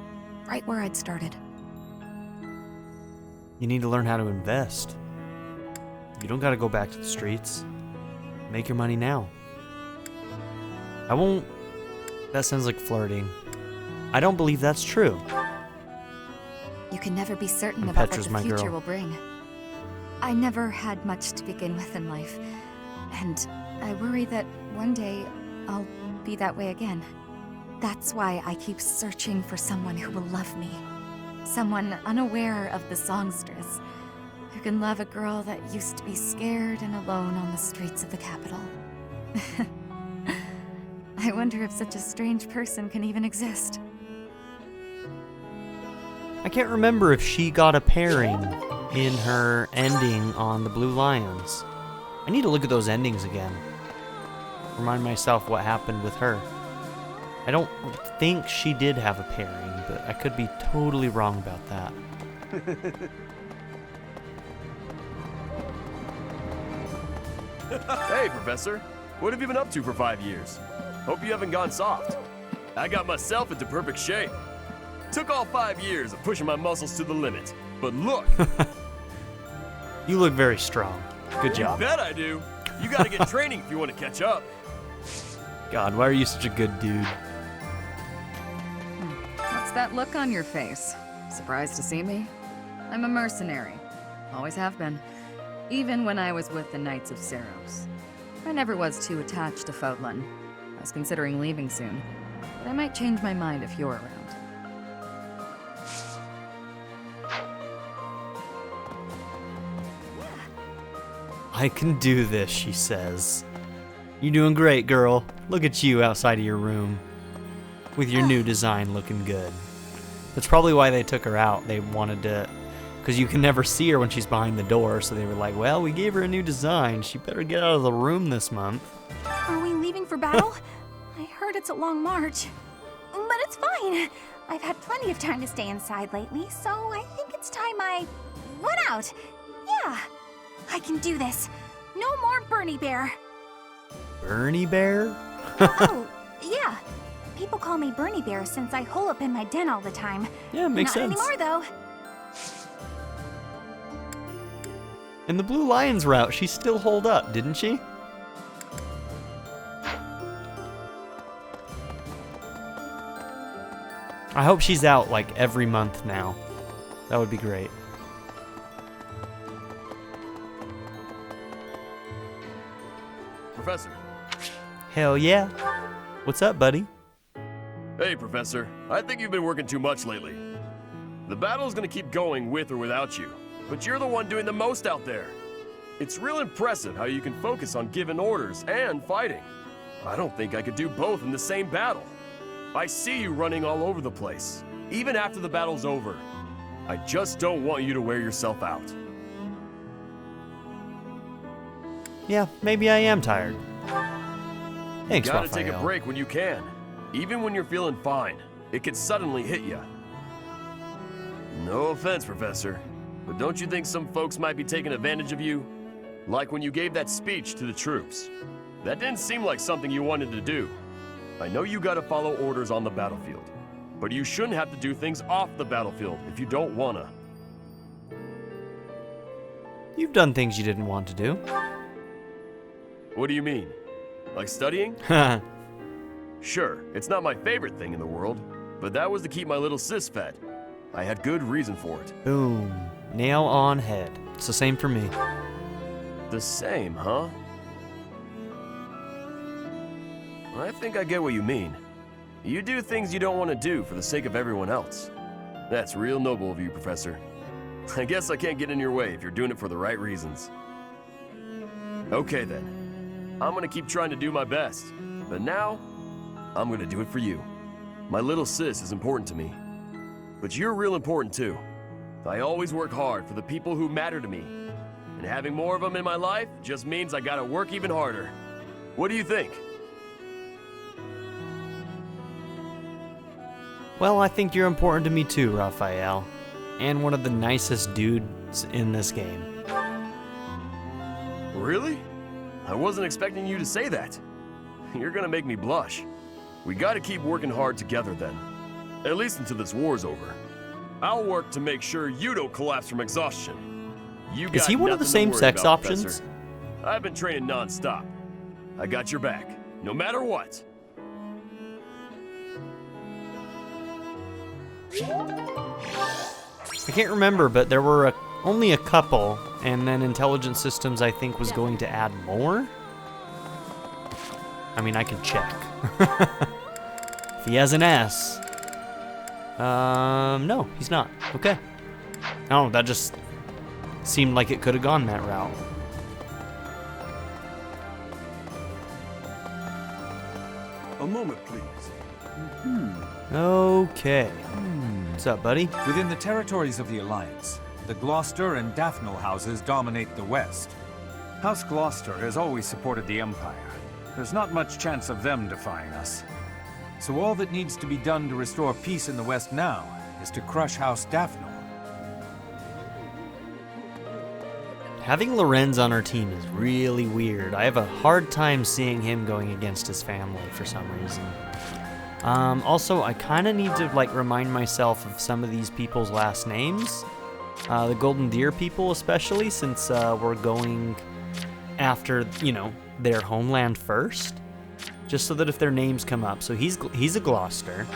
right where I'd started. You need to learn how to invest. You don't gotta go back to the streets. Make your money now. I won't... That sounds like flirting. I don't believe that's true. You can never be certain And about Petra's what the my future girl. will bring. I never had much to begin with in life, and I worry that one day I'll be that way again. That's why I keep searching for someone who will love me. Someone unaware of the songstress, who can love a girl that used to be scared and alone on the streets of the capital. I wonder if such a strange person can even exist. I can't remember if she got a pairing in her ending on the Blue Lions. I need to look at those endings again. Remind myself what happened with her. I don't think she did have a pairing, but I could be totally wrong about that. Hey, Professor. What have you been up to for 5 years? Hope you haven't gone soft. I got myself into perfect shape. Took all 5 years of pushing my muscles to the limit. But look! You look very strong. Good job. You bet I do. You gotta get training if you want to catch up. God, why are you such a good dude? What's that look on your face? Surprised to see me? I'm a mercenary. Always have been. Even when I was with the Knights of Seros. I never was too attached to Fodlan. I was considering leaving soon, but I might change my mind if you're around. I can do this, she says. You're doing great, girl. Look at you outside of your room. With your new design looking good. That's probably why they took her out. They wanted to... Because you can never see her when she's behind the door, so they were like, well, we gave her a new design. She better get out of the room this month. Are we leaving for battle? I heard it's a long march. But it's fine. I've had plenty of time to stay inside lately, so I think it's time I run out. Yeah, I can do this. No more Bernie Bear. Bernie Bear? Oh, yeah. People call me Bernie Bear since I hole up in my den all the time. Yeah, makes sense. Not anymore, though. In the Blue Lions route, she still holed up, didn't she? I hope she's out like every month now. That would be great. Professor. Hell yeah. What's up, buddy? Hey, Professor. I think you've been working too much lately. The battle's gonna keep going with or without you, but you're the one doing the most out there. It's real impressive how you can focus on giving orders and fighting. I don't think I could do both in the same battle. I see you running all over the place, even after the battle's over. I just don't want you to wear yourself out. Yeah, maybe I am tired. Thanks, You gotta Raphael. take a break when you can. Even when you're feeling fine, it can suddenly hit you. No offense, Professor, but don't you think some folks might be taking advantage of you? Like when you gave that speech to the troops. That didn't seem like something you wanted to do. I know you gotta follow orders on the battlefield, but you shouldn't have to do things off the battlefield if you don't wanna. You've done things you didn't want to do. What do you mean? Like studying? Sure, it's not my favorite thing in the world, but that was to keep my little sis fed. I had good reason for it. Boom. Nail on head. It's the same for me. The same, huh? I think I get what you mean. You do things you don't want to do for the sake of everyone else. That's real noble of you, Professor. I guess I can't get in your way if you're doing it for the right reasons. Okay then. I'm gonna keep trying to do my best. But now, I'm gonna do it for you. My little sis is important to me. But you're real important too. I always work hard for the people who matter to me. And having more of them in my life just means I gotta work even harder. What do you think? Well, I think you're important to me too, Raphael. And one of the nicest dudes in this game. Really? I wasn't expecting you to say that. You're gonna make me blush. We gotta keep working hard together then. At least until this war's over. I'll work to make sure you don't collapse from exhaustion. You got Is he one of the nothing to same worry sex about, options? Professor. I've been training non-stop. I got your back, no matter what. I can't remember, but there were only a couple, and then Intelligent Systems, I think, was going to add more? I mean, I can check. If he has an S. No, he's not. Okay. Oh, that just seemed like it could have gone that route. A moment, please. Okay. What's up, buddy? Within the territories of the Alliance, the Gloucester and Daphnal houses dominate the West. House Gloucester has always supported the Empire. There's not much chance of them defying us. So all that needs to be done to restore peace in the West now is to crush House Daphnal. Having Lorenz on our team is really weird. I have a hard time seeing him going against his family for some reason. Also, I kind of need to remind myself of some of these people's last names. The Golden Deer people especially, since we're going after, their homeland first. just so that if their names come up. So he's a Gloucester.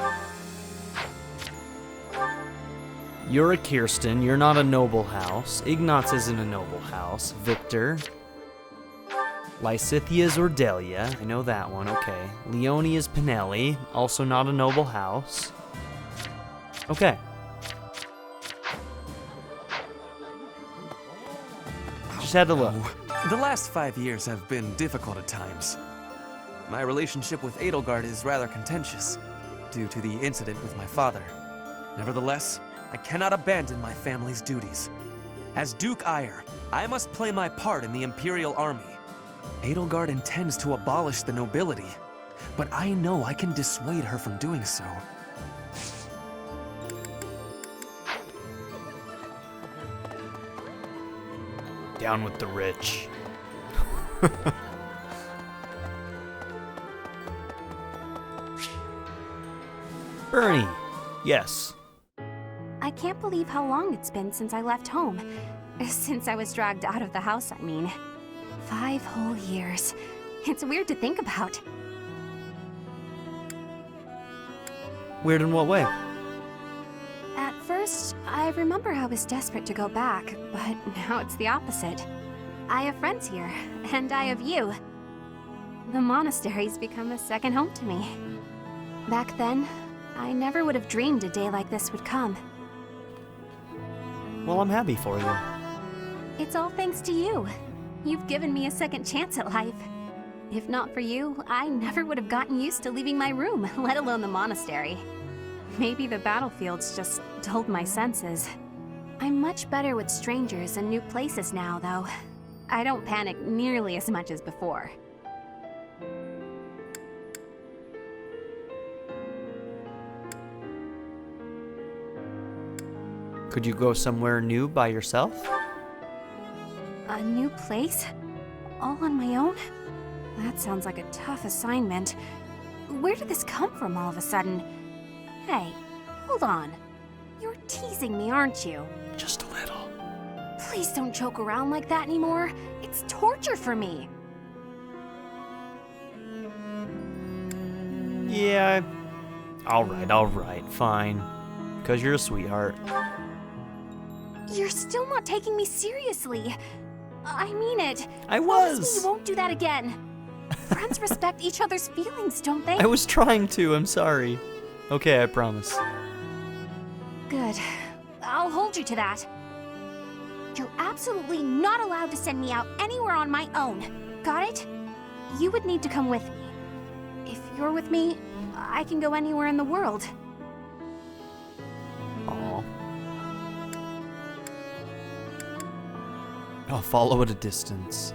You're a Kirsten. You're not a noble house. Ignatz isn't a noble house. Victor. Lysithia is Ordelia. I know that one. Okay. Leonie is Pinelli. Also not a noble house. Okay. Just had to look. The last 5 years have been difficult at times. My relationship with Edelgard is rather contentious, due to the incident with my father. Nevertheless, I cannot abandon my family's duties. As Duke Eyre, I must play my part in the Imperial Army. Edelgard intends to abolish the nobility, but I know I can dissuade her from doing so. Down with the rich. Bernie, yes. I can't believe how long it's been since I left home. Since I was dragged out of the house, I mean. 5 whole years. It's weird to think about. Weird in what way? At first, I remember I was desperate to go back, but now it's the opposite. I have friends here, and I have you. The monastery's become a second home to me. Back then, I never would have dreamed a day like this would come. Well, I'm happy for you. It's all thanks to you. You've given me a second chance at life. If not for you, I never would have gotten used to leaving my room, let alone the monastery. Maybe the battlefield's just dulled my senses. I'm much better with strangers and new places now, though. I don't panic nearly as much as before. Could you go somewhere new by yourself? A new place? All on my own? That sounds like a tough assignment. Where did this come from all of a sudden? Hey, hold on. You're teasing me, aren't you? Just a little. Please don't joke around like that anymore. It's torture for me. Yeah. Alright, fine. Because you're a sweetheart. You're still not taking me seriously. I mean it. I Promise was. me you won't do that again. Friends respect each other's feelings, don't they? I was trying to, I'm sorry. Okay, I promise. Good. I'll hold you to that. You're absolutely not allowed to send me out anywhere on my own. Got it? You would need to come with me. If you're with me, I can go anywhere in the world. Aw. I'll follow at a distance.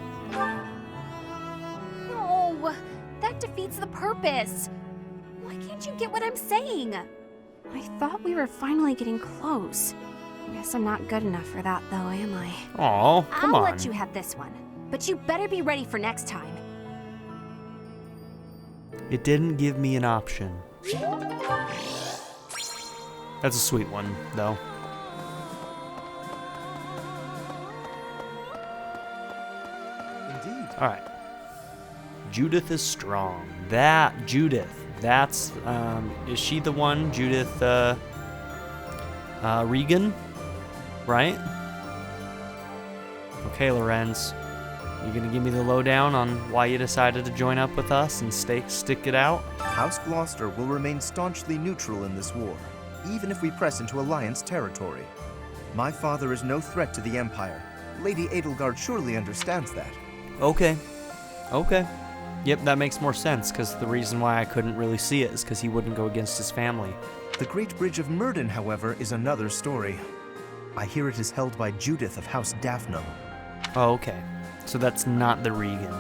No, that defeats the purpose. Why can't you get what I'm saying? I thought we were finally getting close. Guess I'm not good enough for that, though, am I? Aw, come on. I'll let you have this one, but you better be ready for next time. It didn't give me an option. That's a sweet one, though. Indeed. Alright. Judith is strong. That's, is she the one, Judith, Regan? Right? Okay, Lorenz. You gonna give me the lowdown on why you decided to join up with us and stick it out? House Gloucester will remain staunchly neutral in this war, even if we press into Alliance territory. My father is no threat to the Empire. Lady Edelgard surely understands that. Okay. Yep, that makes more sense, because the reason why I couldn't really see it is because he wouldn't go against his family. The Great Bridge of Murden, however, is another story. I hear it is held by Judith of House Daphne. Oh, okay. So that's not the Regan.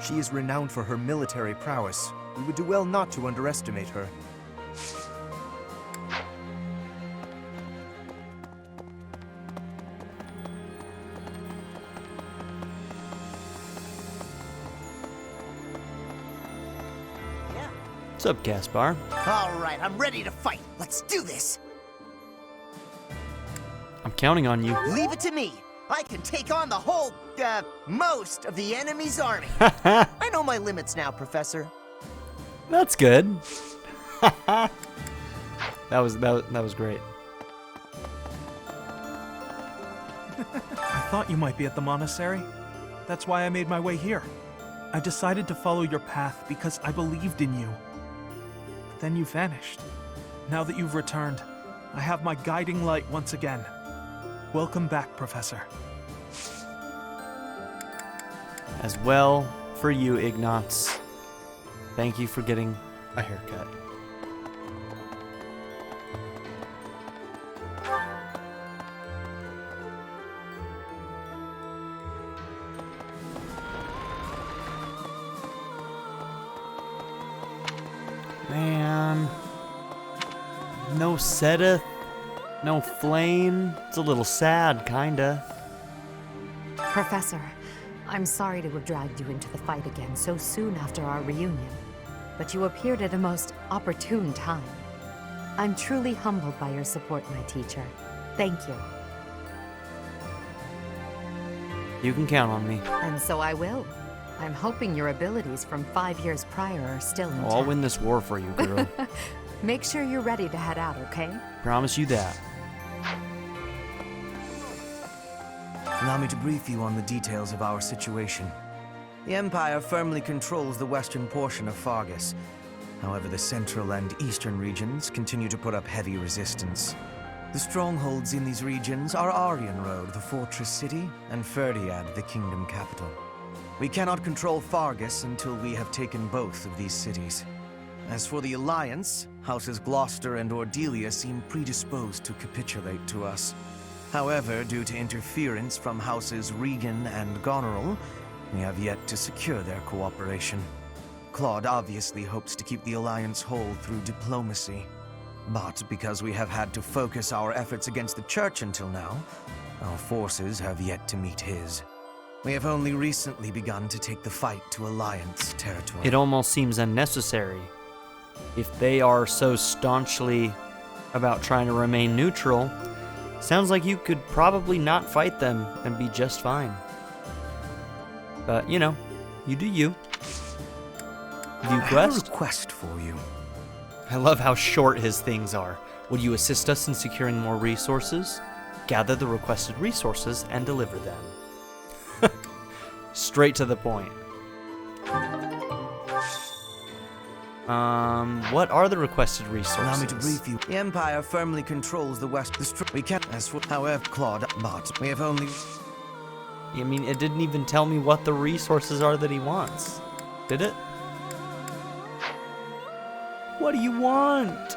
She is renowned for her military prowess. We would do well not to underestimate her. What's up, Gaspar? All right, I'm ready to fight. Let's do this. I'm counting on you. Leave it to me. I can take on the whole, most of the enemy's army. I know my limits now, Professor. That's good. that was great. I thought you might be at the monastery. That's why I made my way here. I decided to follow your path because I believed in you. But then you vanished. Now that you've returned, I have my guiding light once again. Welcome back, Professor. As well for you, Ignatz. Thank you for getting a haircut. Man, no Seteth, no Flame. It's a little sad, kinda. Professor, I'm sorry to have dragged you into the fight again so soon after our reunion, but you appeared at a most opportune time. I'm truly humbled by your support, my teacher. Thank you. You can count on me. And so I will. I'm hoping your abilities from 5 years prior are still intact. I'll win this war for you, girl. Make sure you're ready to head out, okay? Promise you that. Allow me to brief you on the details of our situation. The Empire firmly controls the western portion of Fargus. However, the central and eastern regions continue to put up heavy resistance. The strongholds in these regions are Aryan Road, the fortress city, and Ferdiad, the kingdom capital. We cannot control Fargus until we have taken both of these cities. As for the Alliance, Houses Gloucester and Ordelia seem predisposed to capitulate to us. However, due to interference from Houses Regan and Goneril, we have yet to secure their cooperation. Claude obviously hopes to keep the Alliance whole through diplomacy. But because we have had to focus our efforts against the Church until now, our forces have yet to meet his. We have only recently begun to take the fight to Alliance territory. It almost seems unnecessary. If they are so staunchly about trying to remain neutral, sounds like you could probably not fight them and be just fine. But, you know, you do you. View quest? I have a request for you. I love how short his things are. Would you assist us in securing more resources? Gather the requested resources and deliver them. Straight to the point. What are the requested resources? Allow me to brief you. The Empire firmly controls the west. We can't. However, Claude, but we have only. I mean, it didn't even tell me what the resources are that he wants. Did it? What do you want?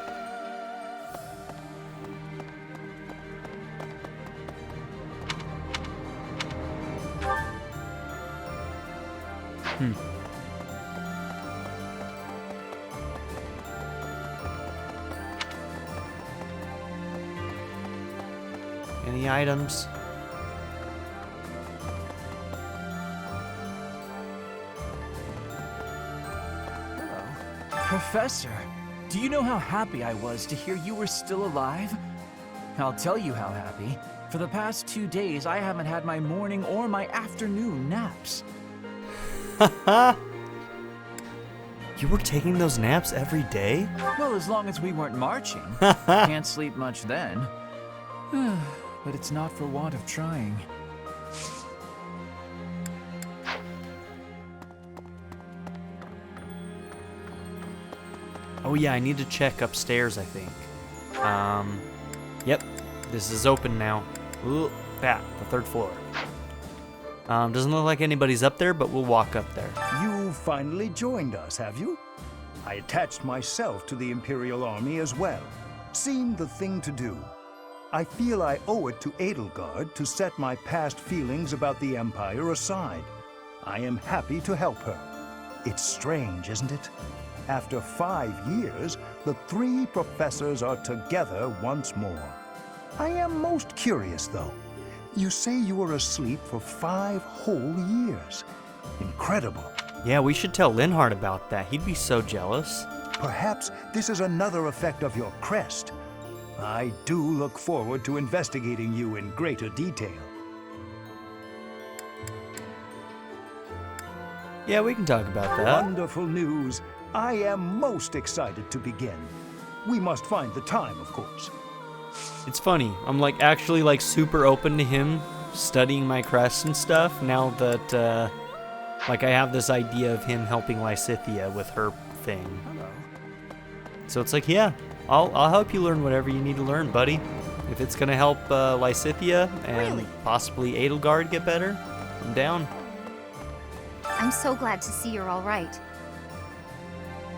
Any items? Professor, do you know how happy I was to hear you were still alive? I'll tell you how happy. For the past 2 days, I haven't had my morning or my afternoon naps. You were taking those naps every day? Well, as long as we weren't marching. Can't sleep much then. But it's not for want of trying. Oh yeah, I need to check upstairs, I think. Yep, this is open now. Ooh, the 3rd floor. Doesn't look like anybody's up there, but we'll walk up there. You finally joined us, have you? I attached myself to the Imperial Army as well. Seemed the thing to do. I feel I owe it to Edelgard to set my past feelings about the Empire aside. I am happy to help her. It's strange, isn't it? After 5 years, the 3 professors are together once more. I am most curious, though. You say you were asleep for 5 whole years. Incredible. Yeah, we should tell Linhardt about that. He'd be so jealous. Perhaps this is another effect of your crest. I do look forward to investigating you in greater detail. Yeah, we can talk about that. Wonderful news. I am most excited to begin. We must find the time, of course. It's funny. I'm like actually like super open to him studying my crest and stuff now that like I have this idea of him helping Lysithea with her thing. Hello. So it's like, yeah, I'll help you learn whatever you need to learn, buddy. If it's gonna help Lysithea and possibly Edelgard get better, I'm down. I'm so glad to see you're all right.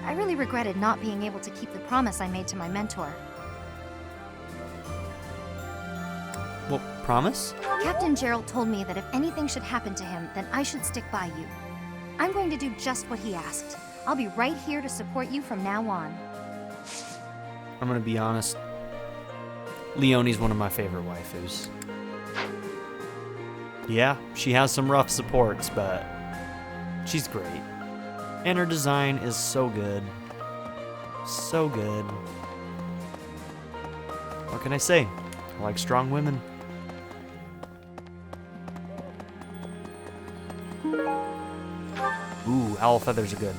I really regretted not being able to keep the promise I made to my mentor. What promise? Captain Gerald told me that if anything should happen to him, then I should stick by you. I'm going to do just what he asked. I'll be right here to support you from now on. I'm gonna be honest. Leonie's one of my favorite waifus. Yeah, she has some rough supports, but she's great. And her design is so good. So good. What can I say? I like strong women. Ooh, owl feathers are good.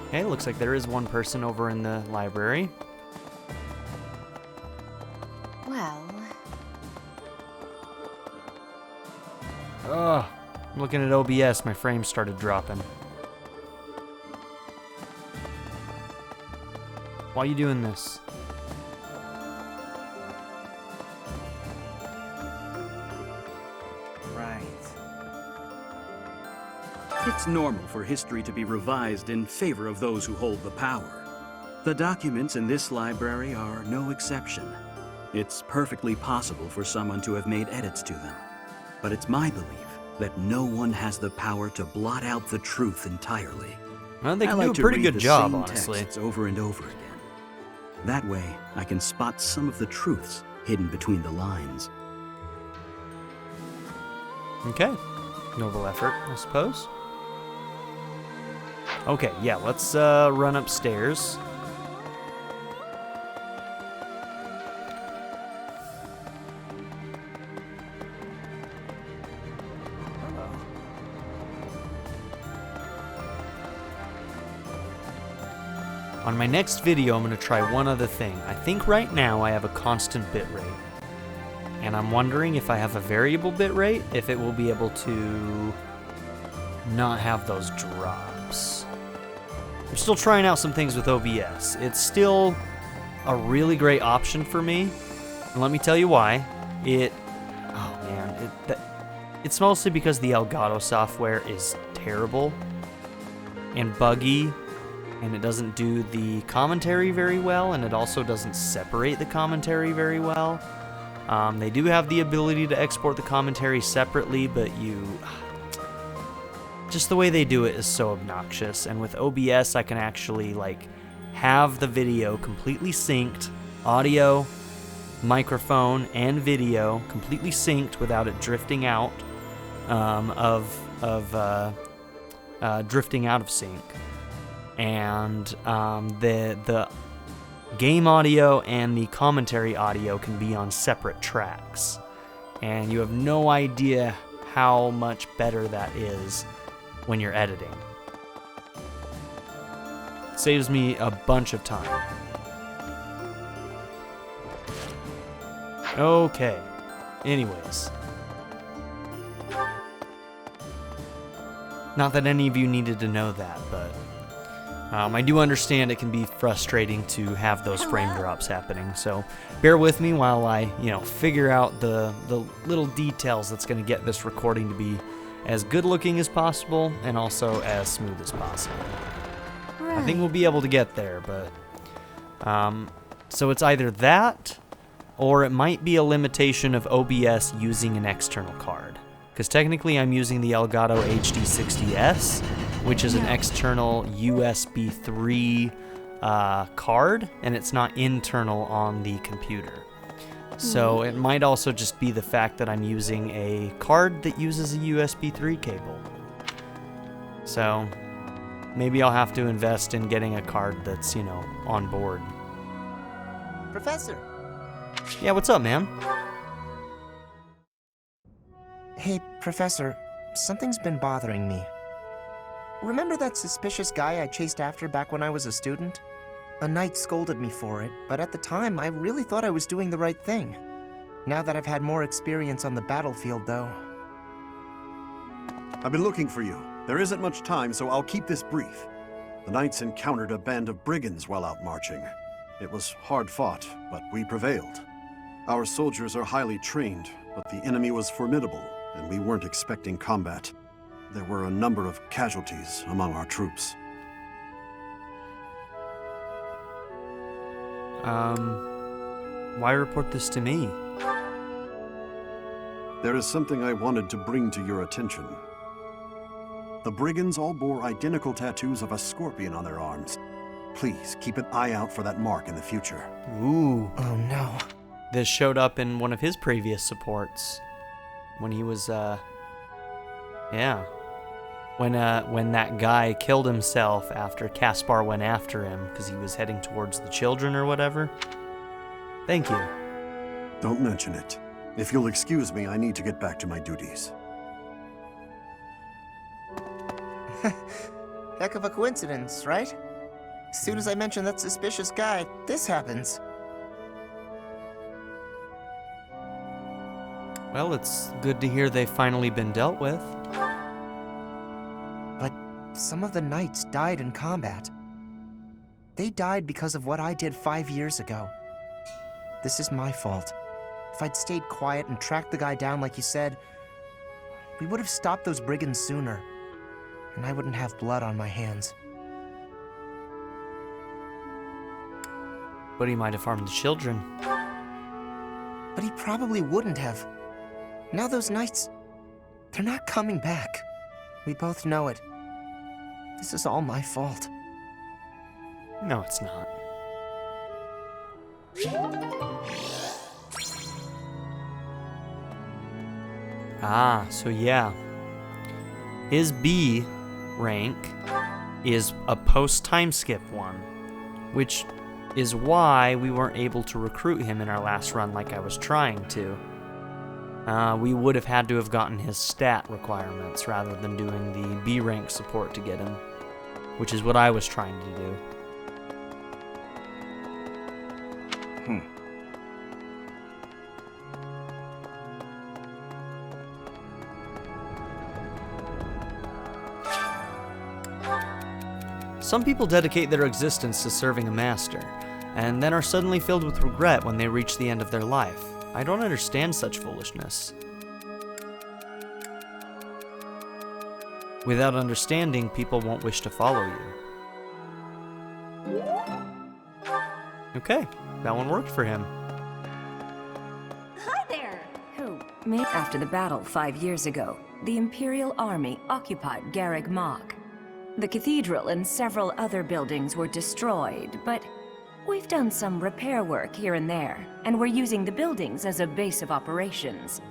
Okay, looks like there is one person over in the library. Well... Ugh, I'm looking at OBS, my frame started dropping. Why are you doing this? Right. It's normal for history to be revised in favor of those who hold the power. The documents in this library are no exception. It's perfectly possible for someone to have made edits to them. But it's my belief that no one has the power to blot out the truth entirely. Well, they can I do like a pretty to read good the job, same honestly. texts over and over again. That way, I can spot some of the truths hidden between the lines. Okay. Noble effort, I suppose. Okay, yeah, let's run upstairs. On my next video, I'm going to try one other thing. I think right now I have a constant bitrate. And I'm wondering if I have a variable bitrate, if it will be able to not have those drops. I'm still trying out some things with OBS. It's still a really great option for me. And let me tell you why. Oh man, it's mostly because the Elgato software is terrible and buggy. And it doesn't do the commentary very well, and it also doesn't separate the commentary very well. They do have the ability to export the commentary separately, but just the way they do it is so obnoxious. And with OBS, I can actually like have the video completely synced, audio, microphone, and video completely synced without it drifting out drifting out of sync. And the game audio and the commentary audio can be on separate tracks, and you have no idea how much better that is when you're editing. It saves me a bunch of time. Okay, anyways, not that any of you needed to know that, but I do understand it can be frustrating to have those frame drops happening, so bear with me while I, figure out the little details that's going to get this recording to be as good looking as possible and also as smooth as possible. Right. I think we'll be able to get there, but so it's either that or it might be a limitation of OBS using an external card. Because technically I'm using the Elgato HD60S, which is an external USB 3 card, and it's not internal on the computer. So it might also just be the fact that I'm using a card that uses a USB 3 cable. So maybe I'll have to invest in getting a card that's, on board. Professor. Yeah, what's up, man? Hey, Professor, something's been bothering me. Remember that suspicious guy I chased after back when I was a student? A knight scolded me for it, but at the time I really thought I was doing the right thing. Now that I've had more experience on the battlefield, though... I've been looking for you. There isn't much time, so I'll keep this brief. The knights encountered a band of brigands while out marching. It was hard fought, but we prevailed. Our soldiers are highly trained, but the enemy was formidable, and we weren't expecting combat. There were a number of casualties among our troops. Why report this to me? There is something I wanted to bring to your attention. The brigands all bore identical tattoos of a scorpion on their arms. Please, keep an eye out for that mark in the future. Ooh. Oh no. This showed up in one of his previous supports. When he was, yeah. When that guy killed himself after Caspar went after him because he was heading towards the children or whatever. Thank you. Don't mention it. If you'll excuse me, I need to get back to my duties. Heck of a coincidence, right? As soon as I mention that suspicious guy, this happens. Well, it's good to hear they've finally been dealt with. But some of the knights died in combat. They died because of what I did 5 years ago. This is my fault. If I'd stayed quiet and tracked the guy down like you said, we would have stopped those brigands sooner, and I wouldn't have blood on my hands. But he might have harmed the children. But he probably wouldn't have. Now those knights, they're not coming back. We both know it. This is all my fault. No, it's not. Ah, so yeah. His B rank is a post-time skip one, which is why we weren't able to recruit him in our last run like I was trying to. We would have had to have gotten his stat requirements rather than doing the B rank support to get him, which is what I was trying to do. Some people dedicate their existence to serving a master, and then are suddenly filled with regret when they reach the end of their life. I don't understand such foolishness. Without understanding, people won't wish to follow you. Okay, that one worked for him. Hi there! After the battle 5 years ago, the Imperial Army occupied Garreg Mach. The cathedral and several other buildings were destroyed, but we've done some repair work here and there, and we're using the buildings as a base of operations.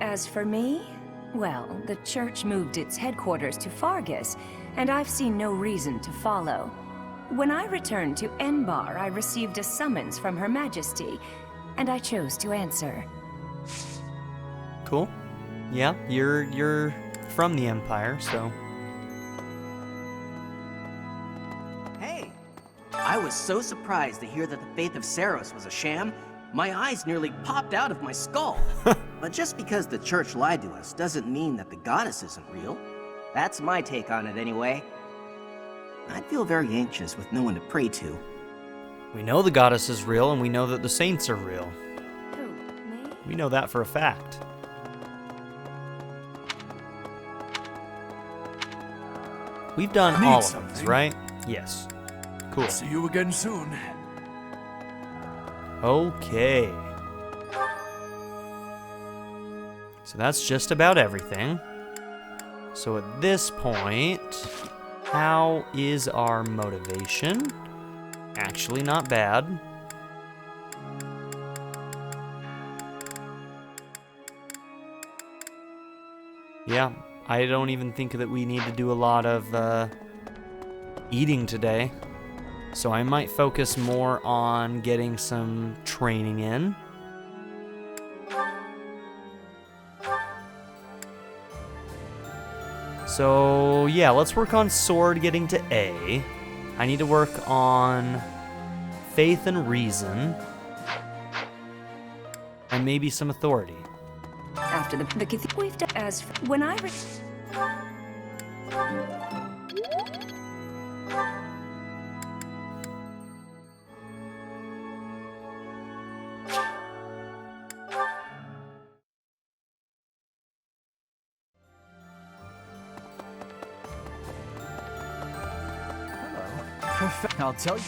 As for me, well, the church moved its headquarters to Fargus, and I've seen no reason to follow. When I returned to Enbar, I received a summons from Her Majesty, and I chose to answer. Cool. Yeah, you're from the Empire, so... I was so surprised to hear that the faith of Saros was a sham, my eyes nearly popped out of my skull. But just because the church lied to us doesn't mean that the goddess isn't real. That's my take on it anyway. I'd feel very anxious with no one to pray to. We know the goddess is real, and we know that the saints are real. We know that for a fact. We've done all of these, right? Yes. Cool. See you again soon. Okay. So that's just about everything. So at this point, how is our motivation? Actually not bad. Yeah, I don't even think that we need to do a lot of eating today. So I might focus more on getting some training in. So, yeah, let's work on sword getting to A. I need to work on faith and reason. And maybe some authority. After the cathedral, we've done as when I. I'll tell you.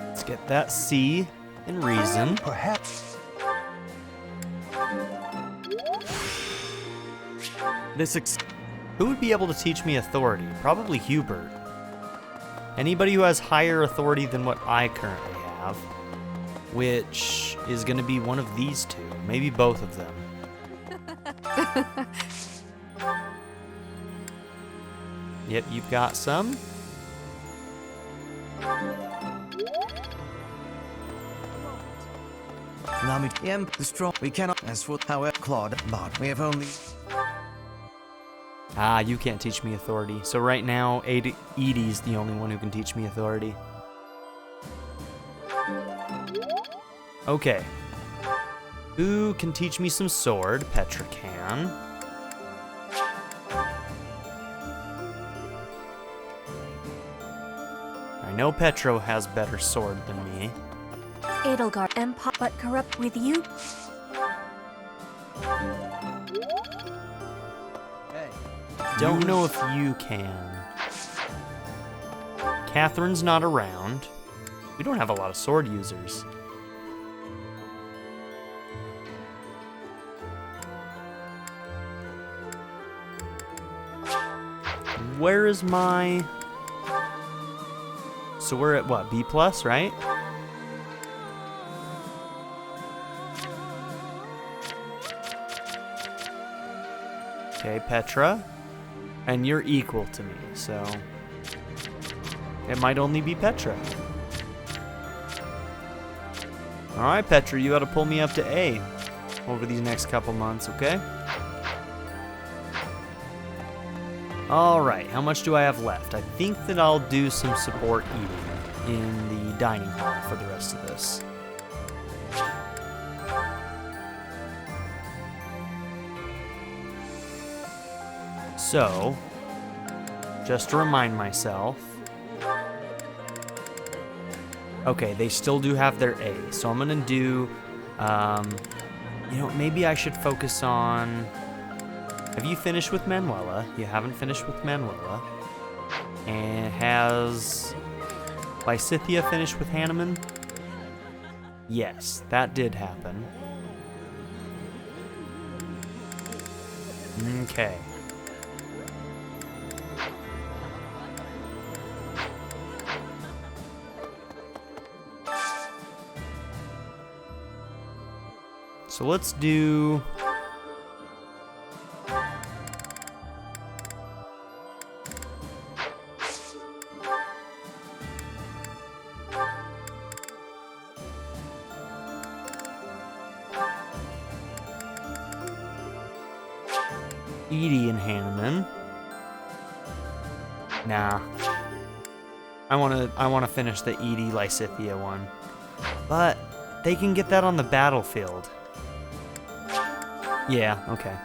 Let's get that C in reason. Perhaps. Who would be able to teach me authority? Probably Hubert. Anybody who has higher authority than what I currently have, which is going to be one of these two, maybe both of them. Yep, you've got some. Allow me to the strong. We cannot, as for however Claude, but we have only. Ah, you can't teach me authority. So right now, Edie's the only one who can teach me authority. Okay. Who can teach me some sword? Petra can. I know Petro has better sword than me. Edelgard Empire, but corrupt with you. Don't know if you can. Catherine's not around. We don't have a lot of sword users. Where is my... So we're at what, B+, right? Okay, Petra. And you're equal to me, so... It might only be Petra. Alright, Petra, you gotta pull me up to A over these next couple months, okay? Alright, how much do I have left? I think that I'll do some support eating in the dining hall for the rest of this. So, just to remind myself. Okay, they still do have their A, so I'm gonna do, you know, maybe I should focus on... Have you finished with Manuela? You haven't finished with Manuela. And has Lysithia finished with Hanneman? Yes, that did happen. Okay. So let's do... Edie and Hanneman. Nah. I wanna finish the Edie Lysithia one. But they can get that on the battlefield. Yeah, okay.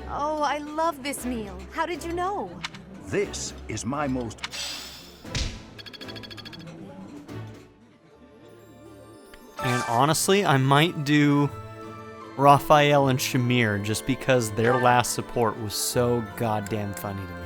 Oh, I love this meal. How did you know? This is my most... And honestly, I might do Raphael and Shamir just because their last support was so goddamn funny to me.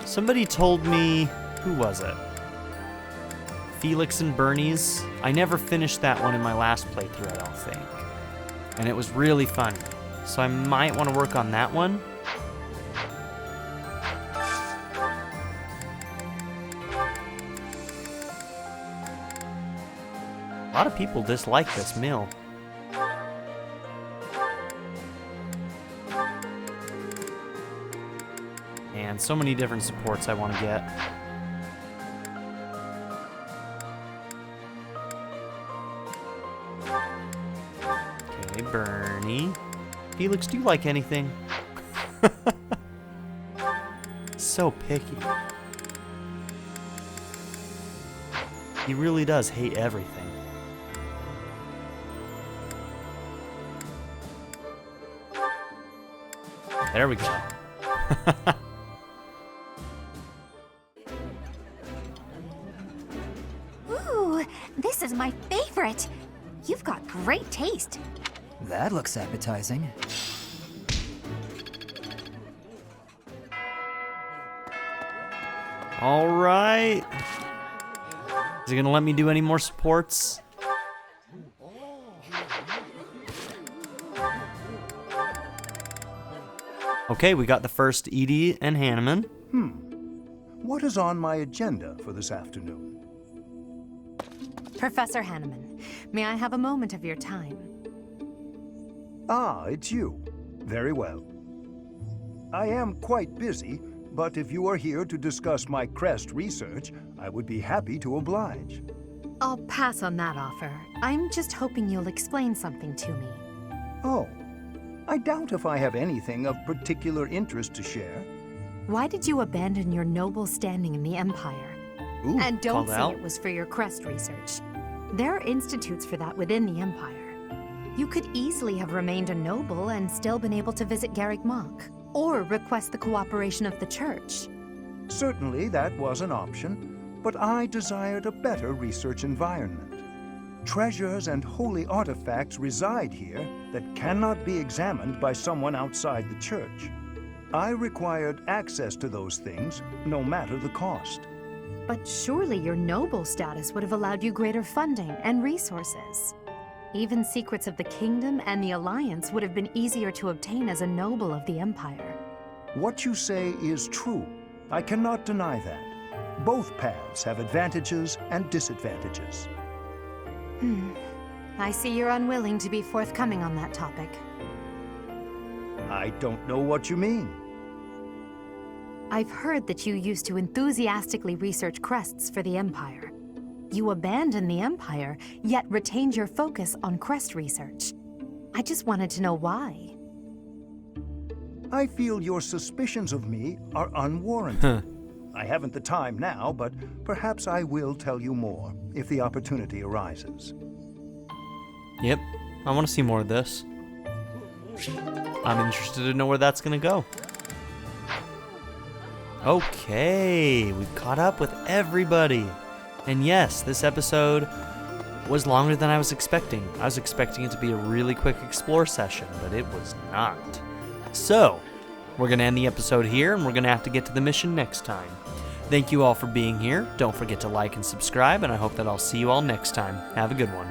Somebody told me, who was it? Felix and Bernie's? I never finished that one in my last playthrough, I don't think. and it was really fun. So I might want to work on that one. A lot of people dislike this mill. And so many different supports I want to get. Okay, Bernie. Felix, do you like anything? So picky. He really does hate everything. There we go. Ooh, this is my favorite. You've got great taste. That looks appetizing. All right. Is he gonna let me do any more supports? Okay, we got the first Edie and Hanneman. What is on my agenda for this afternoon? Professor Hanneman, may I have a moment of your time? Ah, it's you. Very well. I am quite busy, but if you are here to discuss my crest research, I would be happy to oblige. I'll pass on that offer. I'm just hoping you'll explain something to me. Oh, I doubt if I have anything of particular interest to share. Why did you abandon your noble standing in the Empire? Ooh, and don't called say out. it was for your crest research. There are institutes for that within the Empire. You could easily have remained a noble and still been able to visit Garreg Mach, or request the cooperation of the Church. Certainly that was an option, but I desired a better research environment. Treasures and holy artifacts reside here that cannot be examined by someone outside the Church. I required access to those things, no matter the cost. But surely your noble status would have allowed you greater funding and resources. Even secrets of the Kingdom and the Alliance would have been easier to obtain as a noble of the Empire. What you say is true. I cannot deny that. Both paths have advantages and disadvantages. I see you're unwilling to be forthcoming on that topic. I don't know what you mean. I've heard that you used to enthusiastically research crests for the Empire. You abandoned the Empire, yet retained your focus on crest research. I just wanted to know why. I feel your suspicions of me are unwarranted. I haven't the time now, but perhaps I will tell you more if the opportunity arises. Yep, I want to see more of this. I'm interested to know where that's gonna go. Okay, we've caught up with everybody. And yes, this episode was longer than I was expecting. I was expecting it to be a really quick explore session, but it was not. So, we're going to end the episode here, and we're going to have to get to the mission next time. Thank you all for being here. Don't forget to like and subscribe, and I hope that I'll see you all next time. Have a good one.